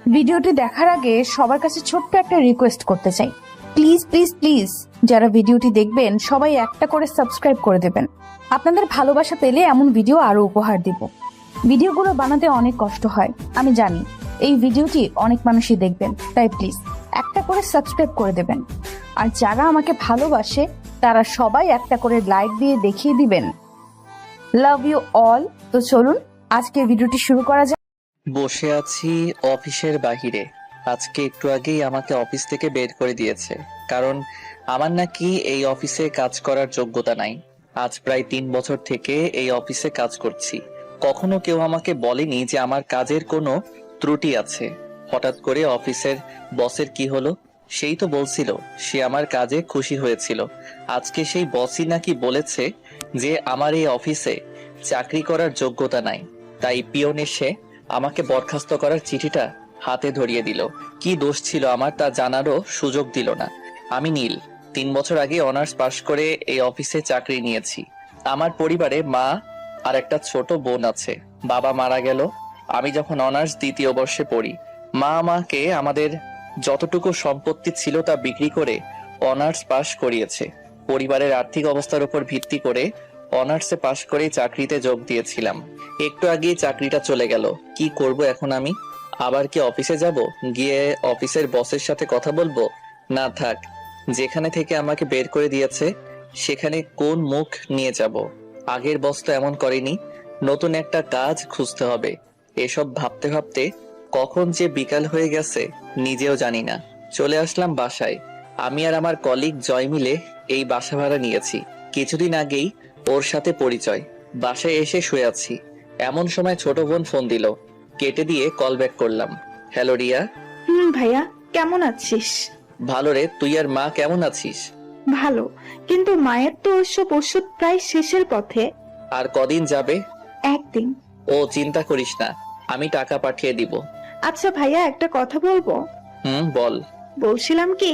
ভিডিওটি দেখার আগে সবার কাছে ছোট্ট একটা রিকোয়েস্ট করতে চাই, প্লিজ প্লিজ প্লিজ যারা ভিডিওটি দেখবেন সবাই একটা করে সাবস্ক্রাইব করে দেবেন। আপনাদের ভালোবাসা পেলে এমন ভিডিও আরো উপহার দিব। ভিডিওগুলো বানাতে অনেক কষ্ট হয় আমি জানি, এই ভিডিওটি অনেক মানুষই দেখবেন, তাই প্লিজ একটা করে সাবস্ক্রাইব করে দেবেন। আর যারা আমাকে ভালোবাসে তারা সবাই একটা করে লাইক দিয়ে দেখিয়ে দিবেন লাভ ইউ অল। তো চলুন আজকে ভিডিওটি শুরু করা যাক। বসে আছি অফিসের বাহিরে। আজকে একটু আগেই আমাকে অফিস থেকে বের করে দিয়েছে, কারণ আমার নাকি এই অফিসে কাজ করার যোগ্যতা নাই। আজ প্রায় 3 বছর থেকে এই অফিসে কাজ করছি, কখনো কেউ আমাকে বলেনি যে আমার কাজের কোনো ত্রুটি আছে। হঠাৎ করে অফিসের বসের কি হলো, সেই তো বলছিল সে আমার কাজে খুশি হয়েছিল। আজকে সেই বসই নাকি বলেছে যে আমার এই অফিসে চাকরি করার যোগ্যতা নাই, তাই পিয়ন এসে আমাকে বরখাস্ত করার চিঠিটা হাতে ধরিয়ে দিল। কি দোষ ছিল আমার তা জানারও সুযোগ দিল না। আমি নীল, 3 বছর আগে অনার্স পাশ করে এই অফিসে চাকরি নিয়েছি। আমার পরিবারে মা আর একটা ছোট বোন আছে। বাবা মারা গেল আমি যখন অনার্স 2য় বর্ষে পড়ি। মা আমাকে আমাদের যতটুকু সম্পত্তি ছিল তা বিক্রি করে অনার্স পাশ করিয়েছে। পরিবারের আর্থিক অবস্থার উপর ভিত্তি করে অনার্সে পাশ করে চাকরিতে যোগ দিয়েছিলাম। একটু আগেই চাকরিটা চলে গেল। কি করব এখন আমি? আবার কি অফিসে যাব, গিয়ে অফিসের বসের সাথে কথা বলবো? না থাক, যেখানে থেকে আমাকে বের করে দিয়েছে সেখানে কোন মুখ নিয়ে যাব? আগের বস তো এমন করেনি। নতুন একটা কাজ খুঁজতে হবে। এসব ভাবতে ভাবতে কখন যে বিকাল হয়ে গেছে নিজেও জানি না। চলে আসলাম বাসায়। আমি আর আমার কলিগ জয় মিলে এই বাসা ভাড়া নিয়েছি। কিছুদিন আগেই ওর সাথে পরিচয়। বাসায় এসে শুয়ে আছি, এমন সময় ছোট বোন ফোন দিল। কেটে দিয়ে কল ব্যাক করলাম। হ্যালো রিয়া। ভাইয়া, কেমন আছিস? ভালো রে, তুই আর মা কেমন আছিস? ভালো, কিন্তু মায়ের তো ওসব ওষুধ প্রায় শেষের পথে। আর কদিন যাবে? একদিন। ও চিন্তা করিস না, আমি টাকা পাঠিয়ে দিব। আচ্ছা ভাইয়া, একটা কথা বলবো? বল। বলছিলাম কি,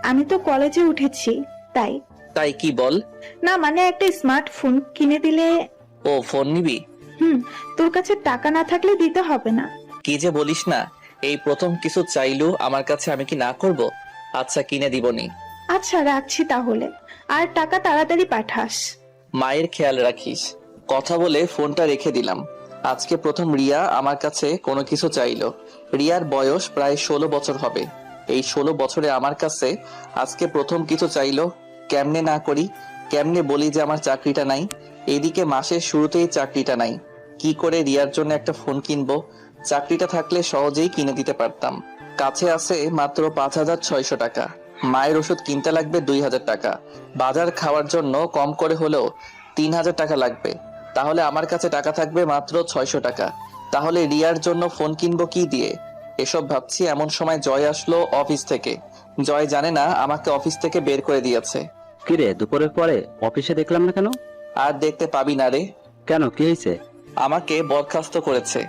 আমি তো কলেজে উঠেছি, তাই। তাই কি বল? না মানে একটা স্মার্টফোন কিনে দিলে। ও ফোন নিবি? তোর কাছে টাকা না থাকলে দিতে হবে না। কি যে বলিস না, এই প্রথম কিছু চাইলু আমার কাছে, আমি কি না করব? আচ্ছা কিনে দিবনি। আচ্ছা রাখছি তাহলে, আর টাকা তাড়াতাড়ি পাঠাস। মায়ের খেয়াল রাখিস। কথা বলে ফোনটা রেখে দিলাম। আজকে প্রথম রিয়া আমার কাছে কোনো কিছু চাইলো। রিয়ার বয়স প্রায় 16 বছর হবে। এই 16 বছরে আমার কাছে আজকে প্রথম কিছু চাইলো। কেমনে না করি, কেমনে বলি যে আমার চাকরিটা নাই? এদিকে মাসের শুরুতেই চাকরিটা নাই। কি করে রিয়ার জন্য একটা ফোন কিনবো? চাকরিটা থাকলে সহজেই কিনে দিতে পারতাম। কাছে আছে মাত্র 5,600 টাকা। মায়ের ওষুধ কিনতে লাগবে 2,000 টাকা। বাজার খাওয়ার জন্য কম করে হলেও 3,000 টাকা লাগবে। তাহলে আমার কাছে টাকা থাকবে মাত্র 600 টাকা। তাহলে রিয়ার জন্য ফোন কিনবো কি দিয়ে? এসব ভাবছি এমন সময় জয় আসলো অফিস থেকে। জয় জানে না আমাকে অফিস থেকে বের করে দিয়েছে। কিরে, দুপুরের পরে অফিসে দেখলাম না কেন? আর দেখতে পাবি না রে। কেন, কি হয়েছে? আমাকে বরখাস্ত করেছে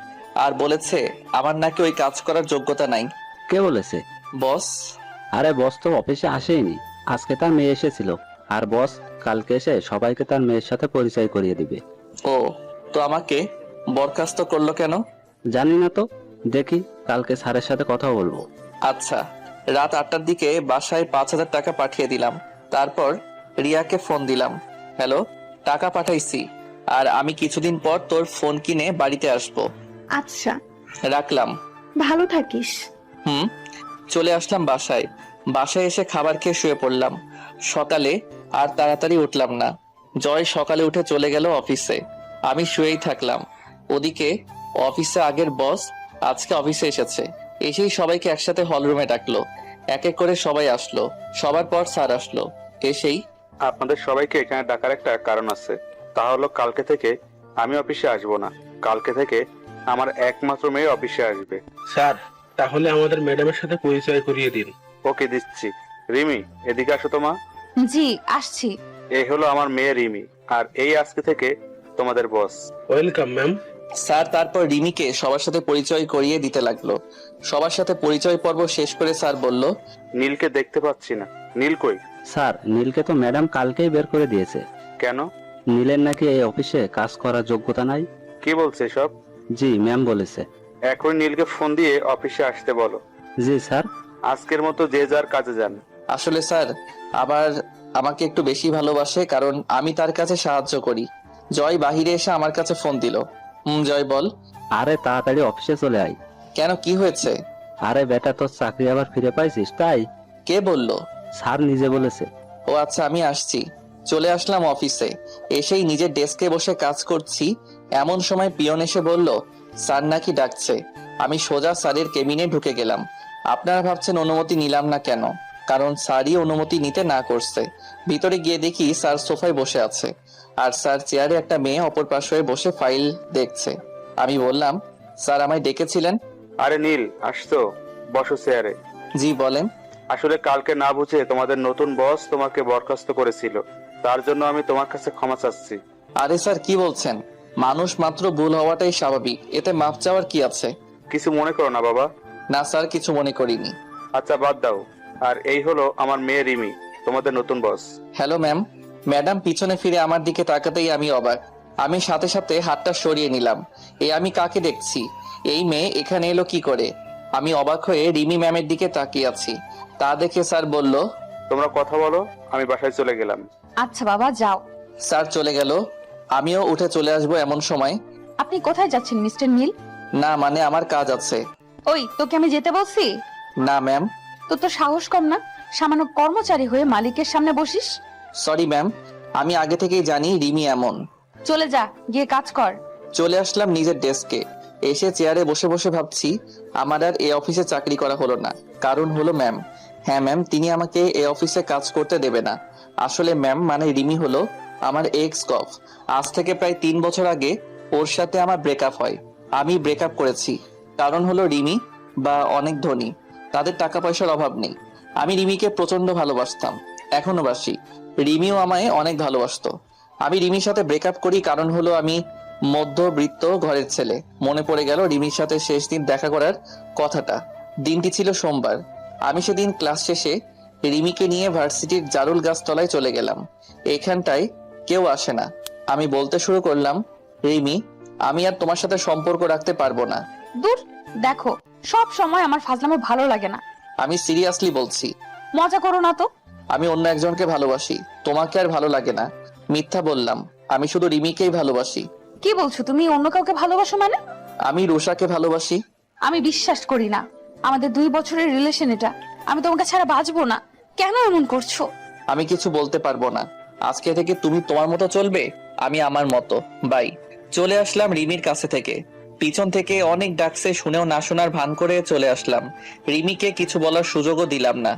আর বলেছে আমার নাকি ওই কাজ করার যোগ্যতা নাই। কে বলেছে? বস। আরে বস তো অফিসে আসেনি, আজকে তার মেয়ে এসেছিল। আর বস কালকে এসে সবাইকে তার মেয়ের সাথে পরিচয় করিয়ে দিবে। ও, তো আমাকে বরখাস্ত করলো কেন? জানি না তো, দেখি কালকে স্যারের সাথে কথা বলবো। আচ্ছা। রাত 8টার দিকে বাসায় 5,000 টাকা পাঠিয়ে দিলাম। তারপর রিয়াকে ফোন দিলাম। হ্যালো, টাকা পাঠাইছি, আর আমি কিছুদিন পর তোর ফোন কিনে বাড়িতে আসবো। আচ্ছা, রাখলাম। ভালো থাকিস। চলে আসলাম বাসায়। বাসায় এসে খাবার খেয়ে শুয়ে পড়লাম। সকালে আর তাড়াতাড়ি উঠলাম না। জয় সকালে উঠে চলে গেল অফিসে। আমি শুয়েই থাকলাম। ওদিকে অফিসে আগের বস আজকে অফিসে এসেছে। এসেই সবাইকে একসাথে হলরুমে ডাকলো। এক এক করে সবাই আসলো। সবার পর স্যার আসলো। এসেই আপনাদের সবাইকে এখানে ডাকার একটা কারণ আছে। তা হলো কালকে থেকে আমি অফিসে আসবো না। কালকে থেকে আমার একমাত্র মেয়ে অফিসে আসবে। স্যার, তাহলে আমাদের ম্যাডামের সাথে পরিচয় করিয়ে দিন। ওকে, দিচ্ছি। রিমি, এদিকে আসো তো মা। জি আসছি। এই হলো আমার মেয়ে রিমি, আর এই আজকে থেকে তোমাদের বস। Welcome ma'am. স্যার তারপর রিমিকে সবার সাথে পরিচয় করিয়ে দিতে লাগলো। সবার সাথে পরিচয় পর্ব শেষ করে স্যার বলল, নীলকে দেখতে পাচ্ছি না। নীল কই? স্যার, নীলকে তো ম্যাডাম কালকেই বের করে দিয়েছে। কেন? নীলের নাকি এই অফিসে কাজ করার যোগ্যতা নাই। কি বলছে সব? জি ম্যাম বলেছে। এখন নীলকে ফোন দিয়ে অফিসে আসতে বলো। জি স্যার। আজকের মতো যে যার কাজে যান। আসলে স্যার আবার আমাকে একটু বেশি ভালোবাসে, কারণ আমি তার কাছে সাহায্য করি। জয় বাহিরে এসে আমার কাছে ফোন দিল। জয় বল। আরে তাড়াতাড়ি অফিসে চলে আয়। কেন, কি হয়েছে? আরে বেটা, তোর চাকরি আবার ফিরে পাইছিস তাই? কে বললো? স্যার নিজে বলেছে। ও আচ্ছা, আমি আসছি। চলে আসলাম অফিসে। এসেই নিজের ডেস্কে বসে কাজ করছি, এমন সময় পিয়ন এসে বলল স্যার নাকি ডাকছে। আমি সোজা স্যারের কেবিনে ঢুকে গেলাম। আপনারা ভাবছেন অনুমতি নিলাম না কেন? কারণ স্যারই অনুমতি নিতে না করছে। ভিতরে গিয়ে দেখি স্যার সোফায় বসে আছে, আর স্যার চেয়ারে একটা মেয়ে অপর পাশে বসে ফাইল দেখছে। আমি বললাম, স্যার আমায় ডেকেছিলেন? আরে নীল, আসতো, বসো চেয়ারে। জি বলেন। আসলে কালকে না বুঝে তোমাদের নতুন বস তোমাকে বরখাস্ত করেছিল, তার জন্য আমি তোমার কাছে ক্ষমা চাচ্ছি। আরে স্যার, কি বলছেন? মানুষ মাত্র ভুল হওয়াটাই স্বাভাবিক, এতে মাপ চাওয়ার কি আছে? কিছু মনে করো না বাবা। না স্যার, কিছু মনে করিনি। আচ্ছা বাদ দাও। আর এই হলো আমার মেয়ে রিমি, তোমাদের নতুন বস। Hello ma'am. ম্যাডাম পিছনে ফিরে আমার দিকে তাকাতেই আমি অবাক। আমি সাথে সাথে হাতটা সরিয়ে নিলাম। আমি কাকে দেখছি? এই মেয়ে এখানে এলো কি করে? আমি অবাক হয়ে রিমি ম্যামের দিকে তাকিয়ে আছি। তা দেখে স্যার বলল, তোমরা কথা বলো, আমি বাসায় চলে গেলাম। আচ্ছা বাবা, যাও। স্যার চলে গেল। আমিও উঠে চলে আসবো এমন সময়। আপনি কোথায় যাচ্ছেন মিস্টার নীল? না মানে আমার কাজ আছে। ওই, তোকে আমি যেতে বলছি? না ম্যাম। তোর তো সাহস কম না, সামান্য কর্মচারী হয়ে মালিকের সামনে বসিস। সরি ম্যাম, আমি আগে থেকেই জানি রিমি এমন। চলে যা, গিয়ে কাজ কর। চলে আসলাম নিজের ডেস্কে। এসে চেয়ারে বসে বসে ভাবছি আমার আর এই অফিসে চাকরি করা হলো না। কারণ হলো ম্যাম। হ্যাঁ ম্যাম, তিনি আমাকে এই অফিসে কাজ করতে দেবে না। আসলে ম্যাম মানে রিমি হলো আমার এক্স কফ। আজ থেকে প্রায় 3 বছর আগে ওর সাথে আমার ব্রেকআপ হয়। আমি ব্রেকআপ করেছি কারণ হলো রিমি বা অনেক ধনী, তাদের টাকা পয়সার অভাব নেই। আমি রিমিকে প্রচন্ড ভালোবাসতাম, এখনো বাসি। রিমিও আমায় অনেক ভালোবাসতো। আমি রিমির সাথে ব্রেকআপ করি কারণ হলো আমি মধ্যবিত্ত ঘরের ছেলে। মনে পড়ে গেল রিমির সাথে শেষ দিন দেখা করার কথাটা। দিনটি ছিল সোমবার। আমি সেদিন ক্লাস শেষে রিমিকে নিয়ে ভার্সিটির জারুল গাছতলায় চলে গেলাম। এখানটায় কেউ আসে না। আমি বলতে শুরু করলাম, রিমি, আমি আর তোমার সাথে সম্পর্ক রাখতে পারবো না। দূর, দেখো, সব সময় আমার ফাজলামো ভালো লাগে না। আমি সিরিয়াসলি বলছি। মজা করো না তো। আমি অন্য একজনকে ভালোবাসি, তোমাকে আর ভালো লাগে না। মিথ্যা বললাম, আমি শুধু রিমিকেই ভালোবাসি। কি বলছো তুমি? অন্য কাউকে ভালোবাসো মানে? আমি রুষাকে ভালোবাসি। আমি বিশ্বাস করি না। আমাদের 2 বছরের রিলেশন এটা। আমি তোমাকে ছাড়া বাঁচবো না। কেন এমন করছো? আমি কিছু বলতে পারবো না। আজকে থেকে তুমি তোমার মতো চলবে, আমি আমার মতো। বাই। চলে আসলাম রিমির কাছে থেকে। পিছন থেকে অনেক ডাকছে, শুনেও না শোনার ভান করে চলে আসলাম। রিমিকে কিছু বলার সুযোগও দিলাম না।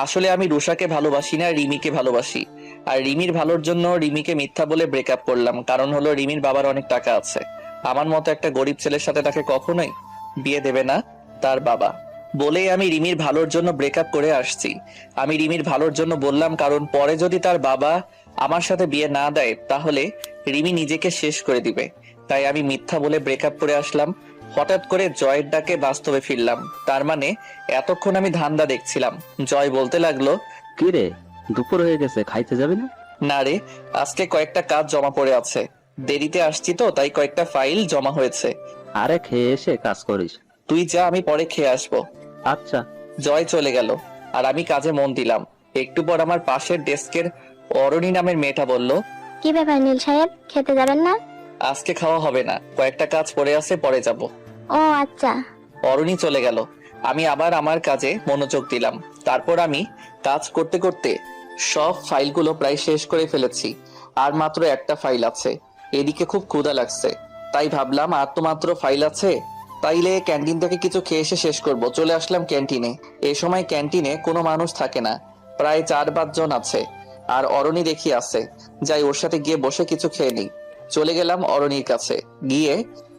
আসলে আমি রুষাকে ভালোবাসি না, রিমিকে ভালোবাসি। আর রিমির ভালোর জন্য রিমিকে মিথ্যা বলে ব্রেকআপ করলাম। কারণ হলো রিমির বাবার অনেক টাকা আছে। আমার মতো একটা গরিব ছেলের সাথে তাকে কখনোই বিয়ে দেবে না তার বাবা। বলেই আমি রিমির ভালোর জন্য ব্রেকআপ করে আসছি। আমি রিমির ভালোর জন্য বললাম, কারণ পরে যদি তার বাবা আমার সাথে বিয়ে না দেয় তাহলে রিমি নিজেকে শেষ করে দিবে। তাই আমি মিথ্যা বলে ব্রেকআপ করে আসলাম। হঠাৎ করে জয়ের ডাকে বাস্তবে ফিরলাম। তার মানে এতক্ষণ আমি ধান্দা দেখছিলাম। জয় বলতে লাগলো, কি রে, দুপুর হয়ে গেছে, খাইতে যাবি না? না রে, আজকে কয়েকটা কাজ জমা পড়ে আছে। দেরিতে আসছি তো, তাই কয়েকটা ফাইল জমা হয়েছে। আরে খেয়ে এসে কাজ করিস। তুই যা, আমি পরে খেয়ে আসবো। আচ্ছা। জয় চলে গেল আর আমি কাজে মন দিলাম। একটু পর আমার পাশের ডেস্কের অরণি নামের মেয়েটা বলল, কি ব্যাপার নীল সাহেব, খেতে যাবেন না? আজকে খাওয়া হবে না, কয়েকটা কাজ পড়ে আছে, পরে যাব। ও আচ্ছা। অরণি চলে গেল। আমি আবার আমার কাজে মনোযোগ দিলাম। তারপর আমি কাজ করতে করতে সব ফাইলগুলো প্রায় শেষ করে ফেলেছি। আর মাত্র একটা ফাইল আছে। এদিকে খুব ক্ষুধা লাগছে, তাই ভাবলাম আর তো মাত্র ফাইল আছে, তাইলে ক্যান্টিন থেকে কিছু খেয়ে এসে শেষ করব। চলে আসলাম ক্যান্টিনে। এ সময় ক্যান্টিনে কোনো মানুষ থাকে না, প্রায় 4-5 জন আছে। আর অরণি দেখি আছে। যাই ওর সাথে গিয়ে বসে কিছু খেয়ে নিই। চলে গেলাম অরণির কাছে। গিয়ে,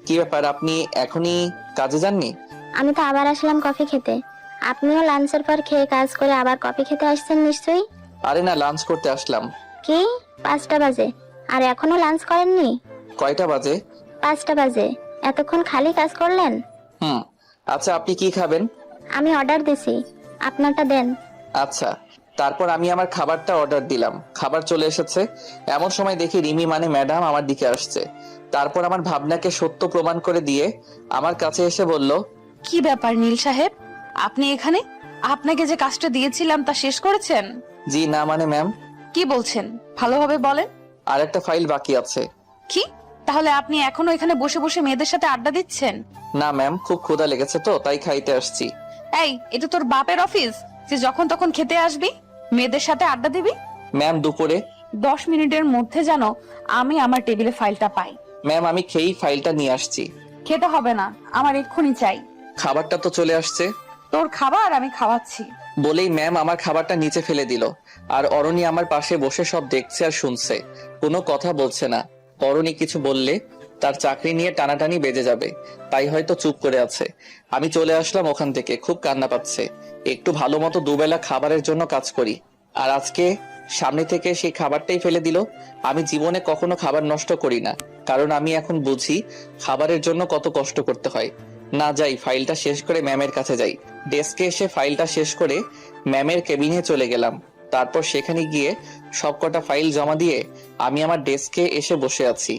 কি ব্যাপার, আপনি এখনই কাজে যাননি? আমি তো আবার আসলাম কফি খেতে। আপনিও লাঞ্চের পর খেয়ে কাজ করে আবার কফি খেতে আসছেন নিশ্চয়ই? আরে না, লাঞ্চ করতে আসলাম। কি, 5টা বাজে আর এখনো লাঞ্চ করেননি? কয়টা বাজে? 5টা বাজে। এতক্ষণ খালি কাজ করলেন? আচ্ছা, আপনি কি খাবেন? আমি অর্ডার দিছি, আপনারটা দেন। আচ্ছা, তারপর আমি আমার খাবারটা অর্ডার দিলাম, খাবার চলে এসেছে। এমন সময় দেখি রিমি মানে ম্যাডাম আমার দিকে আসছে। তারপর আমার ভাবনাকে সত্য প্রমাণ করে দিয়ে আমার কাছে এসে বলল, কি ব্যাপার নীল সাহেব, আপনি এখানে? আপনাকে যে কাজটা দিয়েছিলাম তা শেষ করেছেন? জি না মানে ম্যাম, কি বলছেন, ভালোভাবে বলেন। আর একটা ফাইল বাকি আছে। কি? তাহলে আপনি এখনো এখানে বসে বসে মেয়েদের সাথে আড্ডা দিচ্ছেন? না ম্যাম, খুব ক্ষুধা লেগেছে তো তাই খাইতে আসছি। এই, এটা তোর বাপের অফিস যে যখন তখন খেতে আসবি, মেয়েদের সাথে আড্ডা দিবি? ম্যাম দুপুরে। 10 মিনিটের মধ্যে যেন আমি আমার টেবিলে ফাইলটা পাই। ম্যাম আমি খেয়েই ফাইলটা নিয়ে আসছি। খেতে হবে না, আমার এক্ষুনি চাই। খাবারটা তো চলে আসছে। তোর খাবার আমি খাওয়াচ্ছি। বলেই ম্যাম আমার খাবারটা নিচে ফেলে দিল। আর অরণি আমার পাশে বসে সব দেখছে আর শুনছে, কোনো কথা বলছে না। অরণি কিছু বললে তার চাকরি নিয়ে টানাটানি বেজে যাবে, তাই হয়তো চুপ করে আছে। আমি চলে আসলাম ওখান থেকে, খুব কান্না পাচ্ছে। একটু ভালো মতো দুবেলা খাবারের জন্য কাজ করি, আর আজকে সামনে থেকে সেই খাবারটাই ফেলে দিল। আমি জীবনে কখনো খাবার নষ্ট করি না, কারণ আমি এখন বুঝি খাবারের জন্য কত কষ্ট করতে হয়। না যাই, ফাইলটা শেষ করে ম্যামের কাছে যাই। ডেস্কে এসে ফাইলটা শেষ করে ম্যামের কেবিনে চলে গেলাম। তারপর সেখানে গিয়ে সবকটা ফাইল জমা দিয়ে আমি আমার ডেস্কে এসে বসে আছি।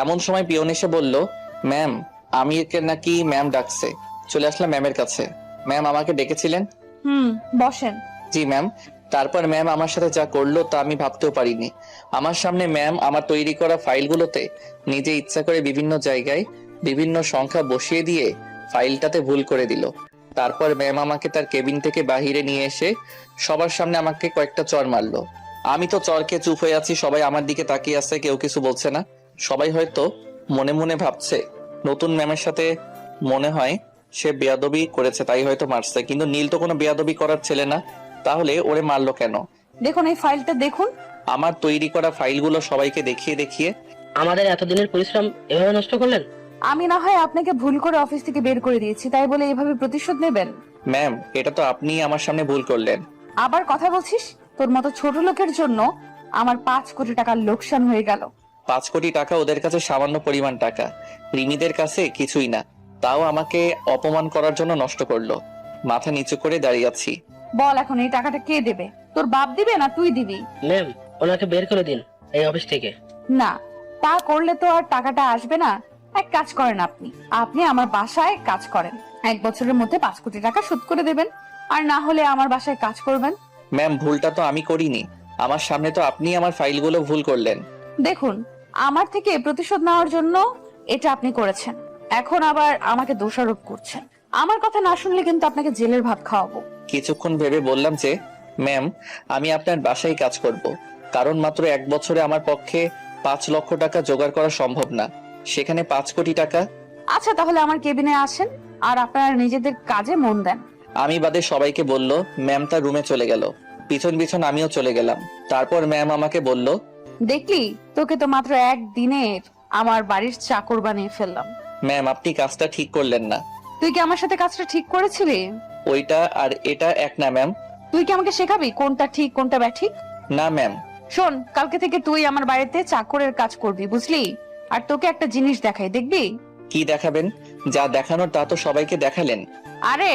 এমন সময় পিয়ন এসে বলল, ম্যাম আমি একে নাকি ম্যাম ডাকছে। চলে আসলাম ম্যামের কাছে। ম্যাম আমাকে ডেকেছিলেন? বসেন। জি ম্যাম। তারপর ম্যাম আমার সাথে যা করলো তা আমি ভাবতেও পারিনি। আমার সামনে ম্যাম আমার তৈরি করা ফাইলগুলোতে নিজে ইচ্ছা করে বিভিন্ন জায়গায় বিভিন্ন সংখ্যা বসিয়ে দিয়ে ফাইলটাতে ভুল করে দিল। তারপর ম্যাম আমাকে তার কেবিন থেকে বাহিরে নিয়ে এসে সবার সামনে আমাকে কয়েকটা চর মারলো। আমি তো চরকে চুপ হয়ে আছি, সবাই আমার দিকে তাকিয়ে আছে, কেউ কিছু বলছে না। সবাই হয়তো মনে মনে ভাবছে নতুন ম্যামের সাথে মনে হয় সে বেয়াদবি করেছে তাই হয়তো মারছে, কিন্তু নীল তো কোনো বেয়াদবি করার ছেলে না, তাহলে ওরে মারলো কেন? দেখুন এই ফাইলটা দেখুন। আমার তৈরি করা ফাইলগুলো সবাইকে দেখিয়ে দেখিয়ে আমাদের এতদিনের পরিশ্রম এভাবে নষ্ট করলেন? আমি না হয় আপনাকে ভুল করে অফিস থেকে বের করে দিয়েছি, তাই বলে এভাবে প্রতিশোধ নেবেন? ম্যাম এটা তো আপনিই আমার সামনে ভুল করলেন। আবার কথা বলছিস? তোর মতো ছোট লোকের জন্য আমার 5 কোটি টাকার লোকসান হয়ে গেল। 5 কোটি টাকা ওদের কাছে সামান্য পরিমাণ টাকা, রিমিদের কাছে কিছুই না। তাও আমাকে অপমান করার জন্য নষ্ট করলো। মাথা নিচু করে দাঁড়িয়ে আছি। বল এখন এই টাকাটা কে দেবে? তোর বাপ দিবে না তুই দিবি? ম্যাম, ওনাকে বের করে দিন এই অফিস থেকে। না, তা করলে তো আর টাকাটা আসবে না। এক কাজ করেন, আপনি আমার বাসায় কাজ করেন, 1 বছরের মধ্যে 5 কোটি টাকা শোধ করে দেবেন, আর না হলে আমার বাসায় কাজ করবেন। ম্যাম ভুলটা তো আমি করিনি, আমার সামনে তো আপনি আমার ফাইলগুলো ভুল করলেন। দেখুন, আমার থেকে প্রতিশোধ নেওয়ার জন্য এটা আপনি করেছেন, এখন আবার আমাকে দোষারোপ করছেন। আমার কথা না শুনলে কিন্তু আপনাকে জেলের ভাত খাওয়াবো। কিছুক্ষণ ভেবে বললাম যে, ম্যাম আমি আপনার বাসায় কাজ করব, কারণ মাত্র 1 বছরে আমার পক্ষে 5 লক্ষ টাকা জোগাড় করা সম্ভব না, সেখানে 5 কোটি টাকা। আচ্ছা তাহলে আমার কেবিনে আসেন আর আপনারা নিজেদের কাজে মন দেন। আমি বাদে সবাইকে বলল। ম্যাম তার রুমে চলে গেল, পিছন পিছন আমিও চলে গেলাম। তারপর ম্যাম আমাকে বলল, দেখলি, তোকে তো মাত্র 1 দিনের আমার বাড়ির চাকর বানিয়ে ফেললাম। ম্যাম আপনি কাজটা ঠিক করলেন না। তুই কি আমার সাথে কাজটা ঠিক করেছিলি? ওইটা আর এটা এক না ম্যাম। তুই কি আমাকে শেখাবি কোনটা ঠিক কোনটা ব্যাঠিক? না ম্যাম। শোন, কালকে থেকে তুই আমার বাড়িতে চাকরের কাজ করবি, বুঝলি? আর তোকে একটা জিনিস দেখাই, দেখবি? কি দেখাবেন? যা দেখানোর তা তো সবাইকে দেখালেন। আরে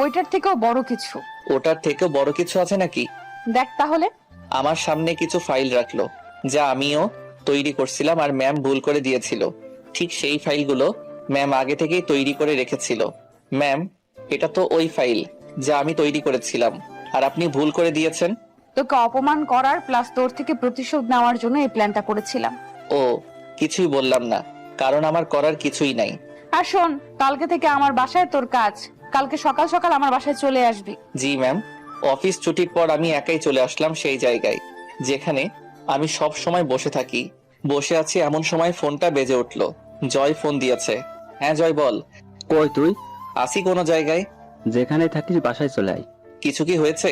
ওইটার থেকেও বড় কিছু। ওটার থেকেও বড় কিছু আছে নাকি? দেখ তাহলে। আমার সামনে কিছু ফাইল রাখলো, যা আমিও তৈরি করছিলাম আর ম্যাম ভুল করে দিয়েছিল। ঠিক সেই ফাইলগুলো ম্যাম আগে থেকেই তৈরি করে রেখেছিল। ম্যাম এটা তো ওই ফাইল যা আমি তৈরি করেছিলাম, আর আপনি ভুল করে দিয়েছেন। তোকে অপমান করার প্লাস তোর থেকে প্রতিশোধ নেওয়ার জন্য এই প্ল্যানটা করেছিলাম। ও কিছুই বললাম না, কারণ আমার করার কিছুই নাই। আর শোন, কালকে থেকে আমার বাসায় তোর কাজ, কালকে সকাল সকাল আমার বাসায় চলে আসবি। জি ম্যাম। অফিস ছুটির পর আমি একাই চলে আসলাম সেই জায়গায় যেখানে আমি সব সময় বসে থাকি। বসে আছি এমন সময় ফোনটা বেজে উঠলো। জয় ফোন দিয়েছে। হ্যাঁ জয় বল। কই তুই? আসি কোনো জায়গায়। যেখানে থাকিস বাসায় চলে আয়। কিছু কি হয়েছে?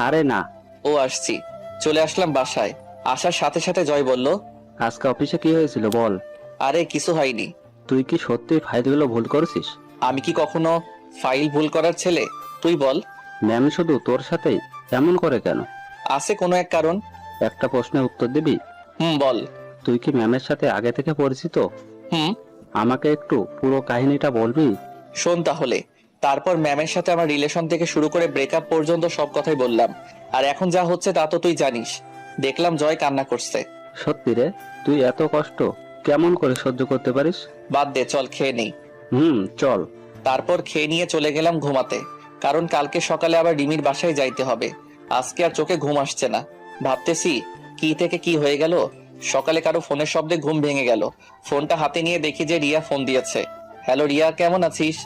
আরে না, ও আসছি। চলে আসলাম বাসায়। আসার সাথে সাথে জয় বলল, আজকে অফিসে কি হয়েছিল বল। আরে কিছু হয়নি। তুই কি সত্যি ফাইলগুলো ভুল করেছিস? আমি কি কখনো ফাইল ভুল করার ছেলে? তুই বল। ম্যাম শুধু তোর সাথেই এমন করে কেন? আছে কোনো এক কারণ। একটা প্রশ্নের উত্তর দিবি? বল। তুই কি ম্যামের সাথে আগে থেকে পরিচিত? হুম। আমাকে একটু পুরো কাহিনীটা বলবি? শোন তাহলে, তারপর ম্যামের সাথে আমার রিলেশন থেকে শুরু করে ব্রেকআপ পর্যন্ত সব কথাই বললাম। আর এখন যা হচ্ছে তা তো তুই জানিস। দেখলাম জয় কান্না করছে। সত্যি রে, তুই এত কষ্ট কেমন করে সহ্য করতে পারিস? বাদ দে, চল খেয়ে নেই। চল। তারপর খেয়ে নিয়ে চলে গেলাম ঘুমাতে, কারণ কালকে সকালে আবার রিমির বাসায় যাইতে হবে। আজকে আর চোখে ঘুম আসছে না। ভাবতেছি কি থেকে কি হয়ে গেল। সকালে কারো ফোনের শব্দে ঘুম ভেঙে গেল। ফোনটা হাতে নিয়ে দেখি যে রিয়া ফোন দিয়েছে। হ্যালো রিয়া, কেমন আছিস?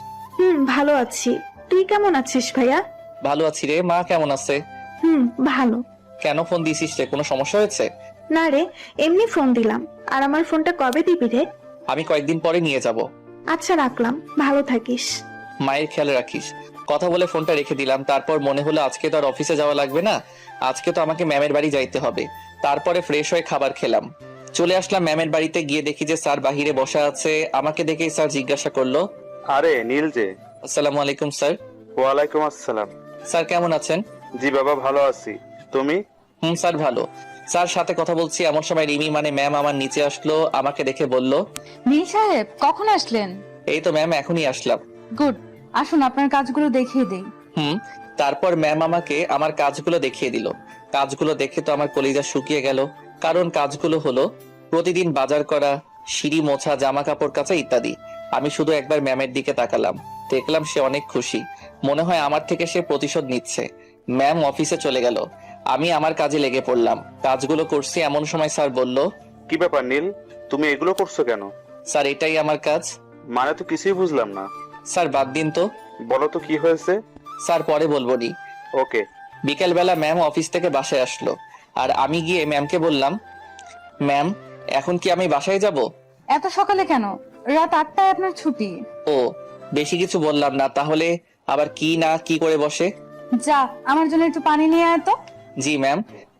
ভালো আছি। তুই কেমন আছিস ভাইয়া? ভালো আছি রে। মা কেমন আছে? ভালো। কেন ফোন দিছিস রে? কোনো সমস্যা হয়েছে? না রে, এমনি ফোন দিলাম। আর আমার ফোনটা কবে দিবি রে? আমি কয়েকদিন পরে নিয়ে যাব। আচ্ছা, রাখলাম। ভালো থাকিস। মায়ের খেয়াল রাখিস। কথা বলে ফোনটা রেখে দিলাম। তারপর মনে হলো আজকে তো আর অফিসে যাওয়া লাগবে না, আজকে তো আমাকে ম্যামের বাড়ি যাইতে হবে। তারপরে ফ্রেশ হয়ে খাবার খেলাম, চলে আসলাম ম্যামের বাড়িতে। গিয়ে দেখি যে স্যার বাহিরে বসা আছে। আমাকে দেখেই স্যার জিজ্ঞাসা করলো, আরে নীল যে। আসসালামু আলাইকুম স্যার। ওয়ালাইকুম আসসালাম। স্যার কেমন আছেন? জি বাবা, ভালো আছি। তুমি? স্যার ভালো। স্যার সাথে কথা বলছি এমন সময় রিমি মানে ম্যাম আমার নিচে আসলো। আমাকে দেখে বলল, নীল সাহেব কখন আসলেন? এই তো ম্যাম, এখনই আসলাম। গুড, আসুন আপনার কাজগুলো দেখিয়ে দেই। তারপর ম্যাম আমাকে আমার কাজগুলো দেখিয়ে দিল। কাজগুলো দেখে তো আমার কলিজা শুকিয়ে গেল। কারণ কাজগুলো হলো প্রতিদিন বাজার করা, সিঁড়ি মোছা, জামা কাপড় কাচা ইত্যাদি। আমি শুধু একবার ম্যামের দিকে তাকালাম, দেখলাম সে অনেক খুশি। মনে হয় আমার থেকে সে প্রতিশোধ নিচ্ছে। ম্যাম অফিসে চলে গেল, আমি আমার কাজে লেগে পড়লাম। কাজগুলো করছি এমন সময় স্যার বলল, কি ব্যাপার নীল, তুমি এগুলো করছো কেন? স্যার এটাই আমার কাজ। মানে তো কিছুই বুঝলাম না। স্যার বাদ দিন তো। বলো তো কি হয়েছে। স্যার পরে বলবো নি। ওকে। বিকেলবেলা ম্যাম অফিস থেকে বাসায় আসলো, আর আমি গিয়ে ম্যামকে বললাম, ম্যাম এখন কি আমি বাসায় যাব? এত সকালে কেন? রাত 8টায় আপনার ছুটি। ও, বেশি কিছু বললাম না। তাহলে আবার কি না কি করে বসে। যা, আমার জন্য একটু পানি নিয়ে আয় তো। জি ম্যাম।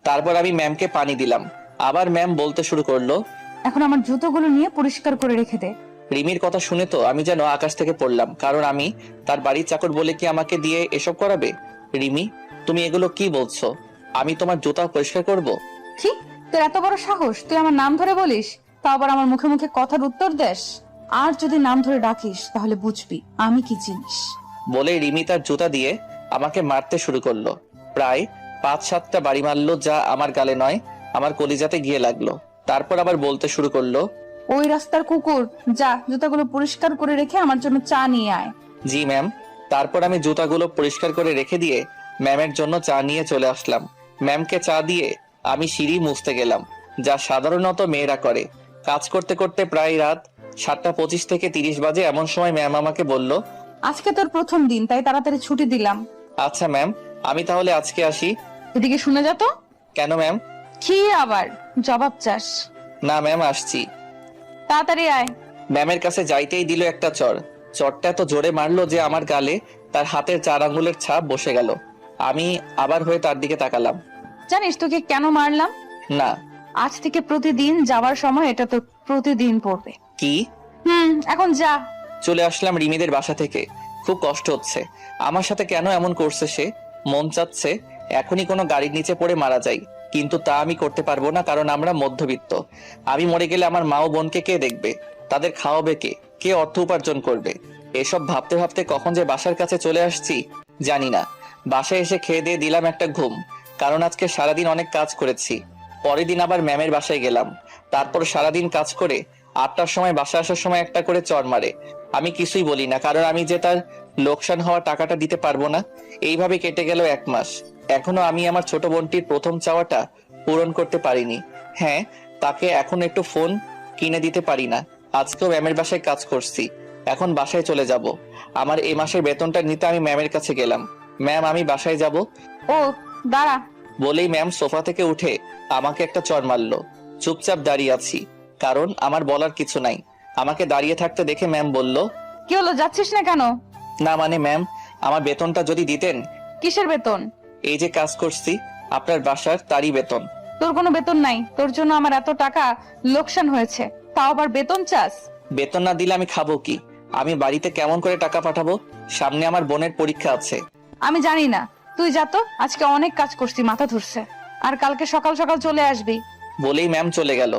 তারপর আমি ম্যামকে পানি দিলাম। আবার ম্যাম বলতে শুরু করলো, এখন আমার জুতোগুলো নিয়ে পরিষ্কার করে রেখে দে। রিমির কথা শুনে তো আমি যেন আকাশ থেকে পড়লাম, কারণ আমি তার বাড়ির চাকর বলে কি আমাকে দিয়ে এসব করাবে? রিমি, তুমি এগুলো কি বলছো? আমি তোমার জুতা পরিষ্কার করব? কি, তোর এত বড় সাহস? তুই আমার নাম ধরে বলিস, তা আবার আমার মুখে মুখে কথার উত্তর দেস? আর যদি নাম ধরে ডাকিস তাহলে বুঝবি আমি কি জিনিস। বলে রিমি তার জুতা দিয়ে আমাকে মারতে শুরু করলো। প্রায় 5-7টা বাড়ি মারলো, যা আমার গালে নয় আমার কলিজাতে গিয়ে লাগলো। তারপর আবার বলতে শুরু করলো, ওই রাস্তার কুকুর, যা জুতাগুলো পরিষ্কার করে রেখে আমার জন্য চা নিয়ে আয়। জি ম্যাম। তারপর আমি জুতাগুলো পরিষ্কার করে রেখে দিয়ে ম্যামের জন্য চা নিয়ে চলে আসলাম। ম্যামকে চা দিয়ে আমি সিঁড়ি মুছতে গেলাম, যা সাধারণত মেয়েরা করে। কাজ করতে করতে প্রায় রাত 7:25 থেকে 30 বাজে। এমন সময় ম্যাম আমাকে বলল, আজকে তোর প্রথম দিন, তাই তাড়াতাড়ি ছুটি দিলাম। আচ্ছা ম্যাম, আমি তাহলে আজকে আসি। এদিকে শুনে যা তো। কেন ম্যাম? কি আবার জবাব চাস? না ম্যাম, আসছি। তাড়াতাড়ি আয়। ম্যামের কাছে যাইতেই দিল একটা চড়। চড়টা এত জোরে মারলো যে আমার গালে তার হাতের 4 আঙ্গুলের ছাপ বসে গেল। আমি আবার হয়ে তার দিকে তাকালাম। জানিস তোকে কেন মারলাম? না। আজ থেকে প্রতিদিন যাওয়ার সময় এটা তো প্রতিদিন পড়বে। কি? এখন যা। চলে আসলাম রিমিদের বাসা থেকে। খুব কষ্ট হচ্ছে। আমার সাথে কেন এমন করছে সে? মন চাচ্ছে এখনই কোনো গাড়ির নিচে পড়ে মারা যাই, কিন্তু তা আমি করতে পারবো না, কারণ আমরা মধ্যবিত্ত। আমি মরে গেলে আমার মা ও বোনকে কে দেখবে? তাদের খাওয়াবে কে? কে অর্থ উপার্জন করবে? এসব ভাবতে ভাবতে কখন যে বাসার কাছে চলে আসছি জানি না। বাসায় এসে খেয়ে দিয়ে দিলাম একটা ঘুম, কারণ আজকে সারাদিন অনেক কাজ করেছি। পরের দিন আবার ম্যামের বাসায় গেলাম। তারপর সারাদিন কাজ করে 8টার সময় বাসা আসার সময় একটা করে চড় মারে। আমি কিছুই বলি না, কারণ আমি যে তার লোকসান হওয়া টাকাটা দিতে পারবো না। এইভাবে কেটে গেল 1 মাস। এখনো আমি আমার ছোট বোনটির প্রথম চাওয়াটা পূরণ করতে পারিনি। হ্যাঁ, তাকে এখন একটু ফোন কিনে দিতে পারি না। আজকেও ম্যামের বাসায় কাজ করছি, এখন বাসায় চলে যাব। আমার এই মাসের বেতনটা নিতে আমি ম্যামের কাছে গেলাম। ম্যাম, আমি বাসায় যাব। ও দাঁড়া। বলেই ম্যাম সোফা থেকে উঠে আমাকে একটা চড় মারলো। চুপচাপ দাঁড়িয়ে আছি, কারণ আমার বলার কিছু নাই। আমাকে দাঁড়িয়ে থাকতে দেখে ম্যাম বলল, কি হলো, যাচ্ছিস না কেন? না মানে ম্যাম, আমার বেতনটা যদি দিতেন। কিসের বেতন? এই যে কাজ করছি আপনার বাসার, তারই বেতন। তোর কোনো বেতন নাই, তোর জন্য আমার এত টাকা লোকসান হয়েছে, তাও আবার বেতন চাস? বেতন না দিলে আমি খাবো কি? আমি বাড়িতে কেমন করে টাকা পাঠাবো? সামনে আমার বোনের পরীক্ষা আছে। আমি জানি না, তুই যা তো। আজকে অনেক কাজ করছি, মাথা ধরছে। আর কালকে সকাল সকাল চলে আসবি। বলেই ম্যাম চলে গেল।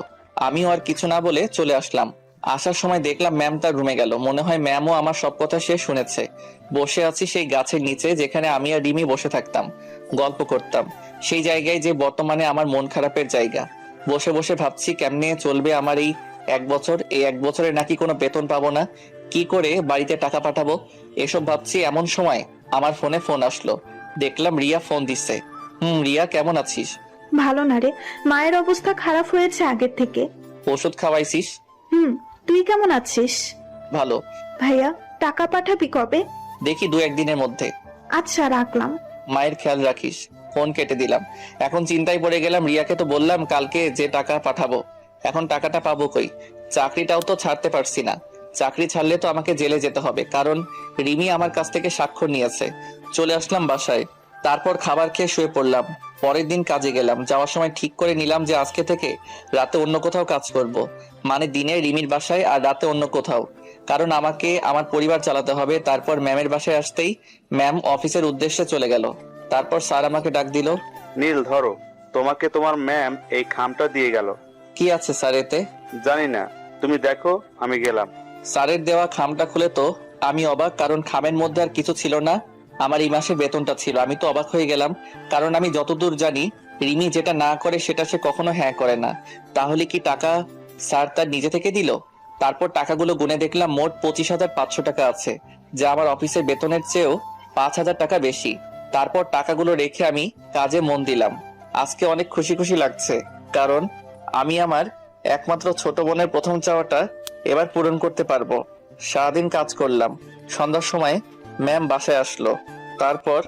আমিও আর কিছু না বলে চলে আসলাম। আসার সময় দেখলাম ম্যাম তার রুমে গেল। মনে হয় ম্যামও আমার সব কথা সে শুনেছে। বসে আছি সেই গাছের নিচে যেখানে আমি আর রিমি বসে থাকতাম, গল্প করতাম। সেই জায়গায় যে বর্তমানে আমার মন খারাপের জায়গা। বসে বসে ভাবছি কেমনে চলবে আমার এই 1 বছর। এই 1 বছরে নাকি কোনো বেতন পাবো না, কি করে বাড়িতে টাকা পাঠাবো এসব ভাবছি। এমন সময় আমার ফোনে ফোন আসলো। দেখলাম রিয়া ফোন দিচ্ছে। রিয়া কেমন আছিস? ভালো না রে, মায়ের অবস্থা খারাপ হয়েছে আগের থেকে। ওষুধ খাওয়াইছিস? তুই কেমন আছিস? ভালো। ভাইয়া টাকা পাঠাবি কবে? দেখি 2-1 দিনের মধ্যে। আচ্ছা রাখলাম। মায়ের খেয়াল রাখিস। ফোন কেটে দিলাম। এখন চিন্তায় পড়ে গেলাম, রিয়াকে তো বললাম কালকে যে টাকা পাঠাবো, এখন টাকাটা পাবো কই? চাকরিটাও তো ছাড়তে পারছি না। চাকরি ছাড়লে তো আমাকে জেলে যেতে হবে, কারণ রিমি আমার কাছ থেকে স্বাক্ষর নিয়েছে। চলে আসলাম বাসায়, তারপর খাবার খেয়ে শুয়ে পড়লাম। পরের দিন কাজে গেলাম। যাওয়ার সময় ঠিক করে নিলাম যে আজকে থেকে রাতে অন্য কোথাও কাজ করব। মানে দিনে রিমির বাসায় আর রাতে অন্য কোথাও, কারণ আমাকে আমার পরিবার চালাতে হবে। তারপর ম্যামের বাসায় আসতেই ম্যাম অফিসের উদ্দেশ্যে চলে গেল। তারপর স্যার আমাকে ডাক দিল। নীল ধরো, তোমাকে তোমার ম্যাম এই খামটা দিয়ে গেল। কি আছে স্যার এতে? জানি না, তুমি দেখো, আমি গেলাম। স্যারের দেওয়া খামটা খুলে তো আমি অবাক, কারণ খামের মধ্যে আর কিছু ছিল না। আমার এই মাসে বেতনটা ছিল। আমি তো অবাক হয়ে গেলাম, কারণ আমি যতদূর জানি রিমি যেটা না করে সেটা সে কখনো হ্যাঁ করে না। তাহলে কি টাকা স্যার তার নিজে থেকে দিল? তারপর টাকাগুলো গুনে দেখলাম মোট 25,500 টাকা আছে, যা আমার অফিসের বেতনের চেয়েও 5,000 টাকা বেশি। তারপর টাকাগুলো রেখে আমি কাজে মন দিলাম। আজকে অনেক খুশি খুশি লাগছে, কারণ আমি আমার একমাত্র ছোট বোনের প্রথম চাওয়াটা এবার পূরণ করতে পারবো। সারাদিন কাজ করলাম। সন্ধ্যার সময় ম্যাম বাসায় আসলো। তারপর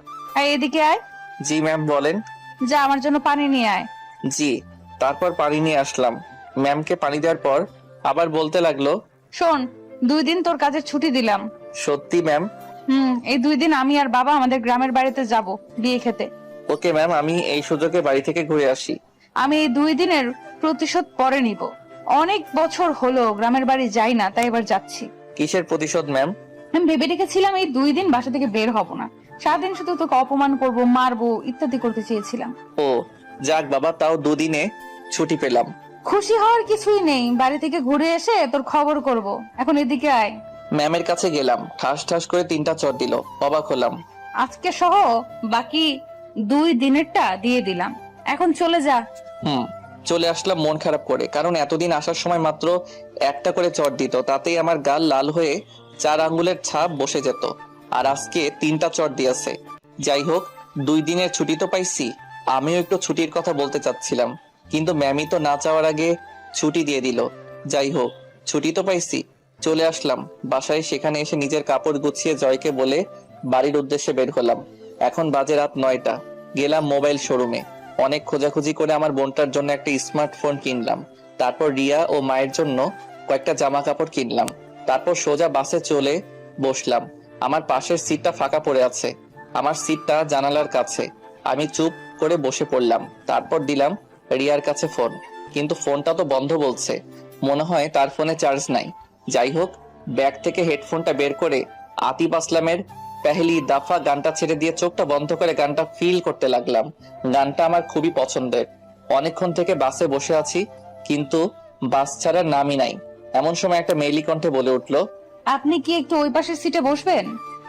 এদিকে আয়। জি ম্যাম বলেন। যা আমার জন্য পানি নিয়ে আয়। জি। তারপর পানি নিয়ে আসলাম। ম্যামকে পানি দেওয়ার পর আবার বলতে লাগলো, শোন, 2 দিন তোর কাজের ছুটি দিলাম। সত্যি ম্যাম? এই 2 দিন আমি আর বাবা আমাদের গ্রামের বাড়িতে যাব বিয়ে খেতে। ওকে ম্যাম, আমি এই সুযোগে বাড়ি থেকে ঘুরে আসি। আমি এই 2 দিনের প্রতিশোধ পরে নিব। অনেক বছর হলো গ্রামের বাড়ি যাই না, তাই এবার যাচ্ছি। কিসের প্রতিশোধ ম্যাম? আমি ভেবে রেখেছিলাম এই 2 দিন বাসা থেকে বের হব না। সারাদিন শুধু তোকে অপমান করব, মারবো, ইত্যাদি করতে চেয়েছিলাম। ও যাক বাবা, তাও 2 দিনে ছুটি পেলাম। খুশি হওয়ার কিছুই নেই, বাড়ি থেকে ঘুরে এসে তোর খবর করব। এখন এদিকে আয়। ম্যামের কাছে গেলাম, ঠাস ঠাস করে 3টা চড় দিল। অবাক হলাম। আজকে সহ বাকি 2 দিনেরটা দিয়ে দিলাম, এখন চলে যা। চলে আসলাম মন খারাপ করে, কারণ এতদিন আসার সময় মাত্র 1টা করে চড় দিত, তাতেই আমার গাল লাল হয়ে 4 আঙ্গুলের ছাপ বসে যেত। আর আজকে 3টা চড় দিয়েছে। যাই হোক, 2 দিনের ছুটি তো পাইছি। আমিও একটু ছুটির কথা বলতে চাচ্ছিলাম, কিন্তু ম্যামই তো না চাওয়ার আগে ছুটি দিয়ে দিল। যাই হোক, ছুটি তো পাইছি। চলে আসলাম বাসায়। সেখানে এসে নিজের কাপড় গুছিয়ে জয়কে বলে বাড়ির উদ্দেশ্যে বের হলাম। এখন বাজে রাত 9টা। গেলাম মোবাইল শোরুমে। অনেক খোঁজাখুঁজি করে আমার বোনটার জন্য একটা স্মার্টফোন কিনলাম। তারপর রিয়া ও মায়ের জন্য কয়েকটা জামা কাপড় কিনলাম। তারপর সোজা বাসে চলে বসলাম। আমার পাশের সিটটা ফাঁকা পড়ে আছে। আমার সিটটা জানালার কাছে। আমি চুপ করে বসে পড়লাম। তারপর দিলাম রিয়ার কাছে ফোন, কিন্তু ফোনটা তো বন্ধ বলছে। মনে হয় তার ফোনে চার্জ নাই। যাই হোক, ব্যাগ থেকে হেডফোনটা বের করে আতিফ আসলামের পেহেলি দাফা গানটা ছেড়ে দিয়ে চোখটা বন্ধ করে গানটা ফিল করতে লাগলাম। গানটা আমার খুবই পছন্দের। অনেকক্ষণ থেকে বাসে বসে আছি, কিন্তু বাস ছাড়ার নামই নাই। এমন সময় একটা মেয়েলি কণ্ঠে বলে উঠলো, আপনি কি একটু ওই পাশের সিটে বসবেন?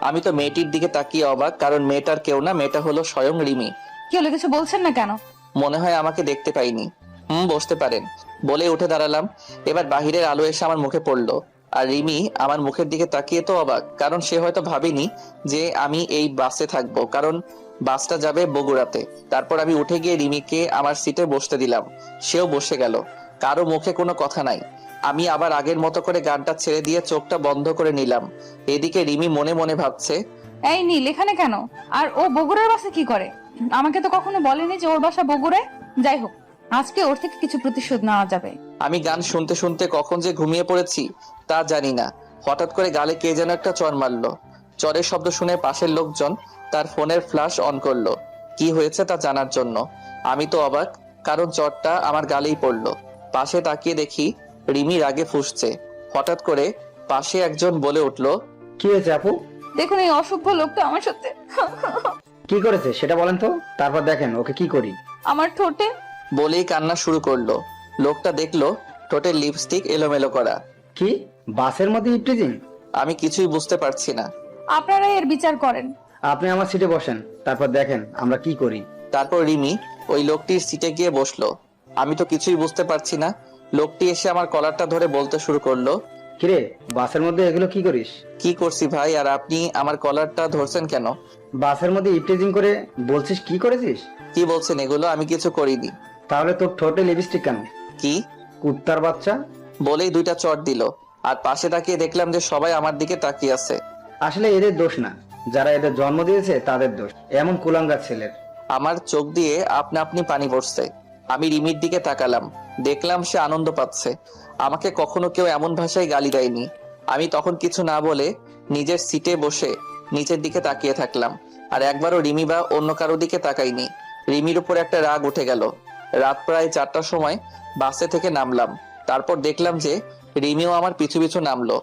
আমি তো মেয়েটির দিকে তাকিয়ে অবাক, কারণ মেয়েটার কেউ না, মেয়েটা হলো স্বয়ং রিমি। কি হলো, কিছু বলছেন না কেন? মনে হয় আমাকে দেখতে পাইনি। বসতে পারেন বলে উঠে দাঁড়ালাম। এবার বাহিরের আলো এসে আমার মুখে পড়লো, আর রিমি আমার মুখের দিকে তাকিয়ে তো অবাক, কারণ সে হয়তো ভাবেনি যে আমি এই বাসে থাকবো, কারণ বাসটা যাবে বগুড়াতে। তারপর আমি উঠে গিয়ে রিমিকে আমার সিটে বসতে দিলাম। সেও বসে গেল। কারো মুখে কোনো কথা নাই। আমি আবার আগের মতো করে গানটা ছেড়ে দিয়ে চোখটা বন্ধ করে নিলাম। এদিকে রিমি মনে মনে ভাবছে, এই নীল এখানে কেন? আর ও বগুড়ার বাসে কি করে? আমাকে তো কখনো বলেনি যে ওর বাসা বগুড়ায়। যাই হোক, আজকে ওর থেকে কিছু প্রতিশোধ নেওয়া যাবে। আমি গান শুনতে শুনতে কখন যে ঘুমিয়ে পড়েছি তা জানি না। হঠাৎ করে গালে কে যেন একটা চড় মারলো। চড়ের শব্দ শুনে পাশের লোকজন তার ফোনের ফ্ল্যাশ অন করলো কি হয়েছে তা জানার জন্য। আমি তো অবাক, কারণ চড়টা আমার গালেই পড়লো। পাশে তাকিয়ে দেখি রিমি রাগে ফুঁসছে। হঠাৎ করে পাশে একজন বলে উঠলো, কি হয়েছে আপু? দেখুন, এই অসভ্য লোকটা আমার সাথে কি করেছে সেটা বলেন তো, তারপর দেখেন ওকে কি করি। আমার ঠোঁটে। বলেই কান্না শুরু করলো। লোকটা দেখলো ঠোঁটের লিপস্টিক এলোমেলো করা। কি বাসের মধ্যে ইফটিজিং? আমি কিছুই বুঝতে পারছি না। আপনারা এর বিচার করেন। আপনি আমার সিটে বসেন, তারপর দেখেন আমরা কি করি। তারপর রিমি ওই লোকটির সিটে গিয়ে বসলো। আমি তো কিছুই বুঝতে পারছি না। লোকটি এসে আমার কলারটা ধরে বলতে শুরু করলো, কিরে বাসের মধ্যে এগুলো কি করিস? কি করছি ভাই, আর আপনি আমার কলারটা ধরছেন কেন? বাসের মধ্যে ইফটিজিং করে বলছিস কি করেছিস? কি বলছেন এগুলো? আমি কিছু করিনি। তাহলে তোর ঠোঁটে লিপস্টিক কেন? কি? কুত্তার বাচ্চা। বলেই 2টা চড় দিল। আর পাশে তাকিয়ে দেখলাম যে সবাই আমার দিকে তাকিয়ে আছে। আসলে এদের দোষ না, যারা এদের জন্ম দিয়েছে তাদের দোষ, এমন কুলাঙ্গার ছেলের। আমার চোখ দিয়ে আপনা আপনি পানি পড়ছে। আমি রিমির দিকে তাকালাম, দেখলাম সে আনন্দ পাচ্ছে। আমাকে কখনো কেউ এমন ভাষায় গালি দেয়নি। আমি তখন কিছু না বলে নিজের সিটে বসে নিচের দিকে তাকিয়ে থাকলাম। আর একবারও রিমি বা অন্য কারো দিকে তাকাইনি। রিমির উপর একটা রাগ উঠে গেল। রাত প্রায় 4টার সময় বাসে থেকে নামলাম। তারপর দেখলাম যে রিমিও আমার পিছু পিছু নামলো।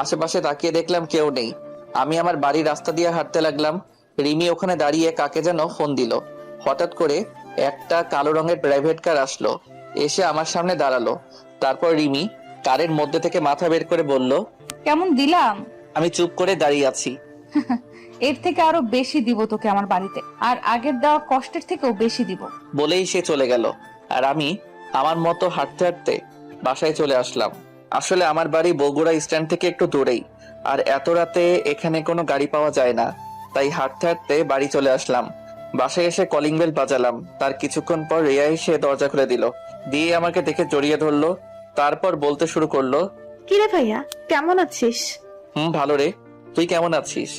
আশেপাশে তাকিয়ে দেখলাম কেউ নেই। আমি আমার বাড়ির রাস্তা দিয়ে হাঁটতে লাগলাম। রিমি ওখানে দাঁড়িয়ে কাকে যেন ফোন দিল। হঠাৎ করে একটা কালো রঙের প্রাইভেট কার আসলো, এসে আমার সামনে দাঁড়ালো। তারপর রিমি কারের মধ্যে থেকে মাথা বের করে বলল, কেমন দিলাম? আমি চুপ করে দাঁড়িয়ে আছি। এর থেকে আরো বেশি দিব তোকে আমার বাড়িতে, আর আগের দেওয়া কষ্টের থেকেও বেশি দিব। বলেই সে চলে গেল। আর আমি আমার মতো হাঁটতে হাঁটতে বাসায় চলে আসলাম। আসলে আমার বাড়ি বগুড়া স্ট্যান্ড থেকে একটু দূরেই, আর এত রাতে এখানে কোনো গাড়ি পাওয়া যায় না। তাই হাঁটতে হাঁটতে বাড়ি চলে আসলাম। বাসায় এসে কলিং বেল বাজালাম। তার কিছুক্ষণ পর রিয়া এসে দরজা খুলে দিল, দিয়ে আমাকে দেখে জড়িয়ে ধরলো। তারপর বলতে শুরু করলো, কিরে ভাইয়া, কেমন আছিস? ভালো রে, তুই কেমন আছিস?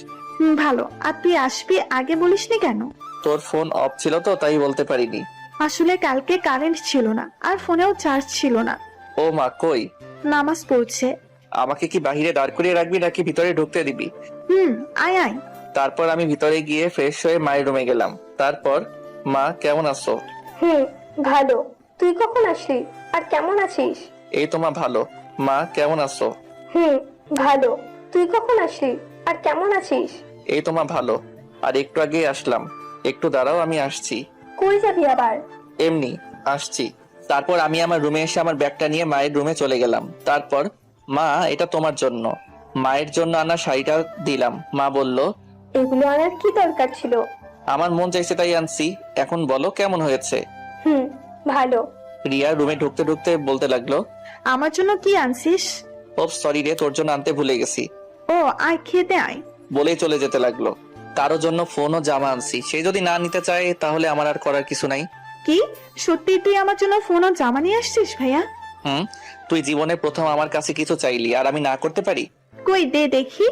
ভালো। আর তুই আসবি আগে বলিসনি কেন? তোর ফোন অফ ছিল তো তাই বলতে পারিনি। আসলে কালকে কারেন্ট ছিল না, আর ফোনেও চার্জ ছিল না। ও মা, কই? নামাজ পড়ছে। আমাকে কি বাহিরে দাঁড় করিয়ে রাখবি নাকি ভিতরে ঢুকতে দিবি? আয় আয়। তারপর আমি ভিতরে গিয়ে ফ্রেশ হয়ে মায়ের রুমে গেলাম। তারপর, মা কেমন আছো? ভালো। তুই কখন আসলি আর কেমন আছিস? এই তো মা ভালো। মা কেমন আছো? ভালো। তুই কখন আসলি আর কেমন আছিস? এই তো মা ভালো। আর একটু আগে আসলাম। একটু দাঁড়াও, আমি আসছি। কই যাবি আবার? এমনি আসছি। তারপর আমি আমার রুমে এসে আমার ব্যাগটা নিয়ে মায়ের রুমে চলে গেলাম। তারপর, মা এটা তোমার জন্য। মায়ের জন্য আনা শাড়িটা দিলাম। মা বলল, এগুলো আনার কি দরকার ছিল? আমার মন চাইছে তাই আনছি। এখন বলো কেমন হয়েছে? ভালো। রিয়া রুমে ঢুকতে ঢুকতে বলতে লাগলো, আমার জন্য কি আনছিস? ও সরি রে, তোর জন্য আনতে ভুলে গেছি। ও আয়, খেতে আয়। বলেই চলে যেতে লাগলো। কারোর জন্য ফোন ও জামা আনছি, সে যদি না নিতে চায় তাহলে আমার আর করার কিছু নাই। কি সত্যি তুই আমার জন্য ফোন আর জামা নিয়ে আসছিস ভাইয়া? তুই জীবনে প্রথম আমার কাছে কিছু চাইলি আর আমি না করতে পারি? কই দে দেখি।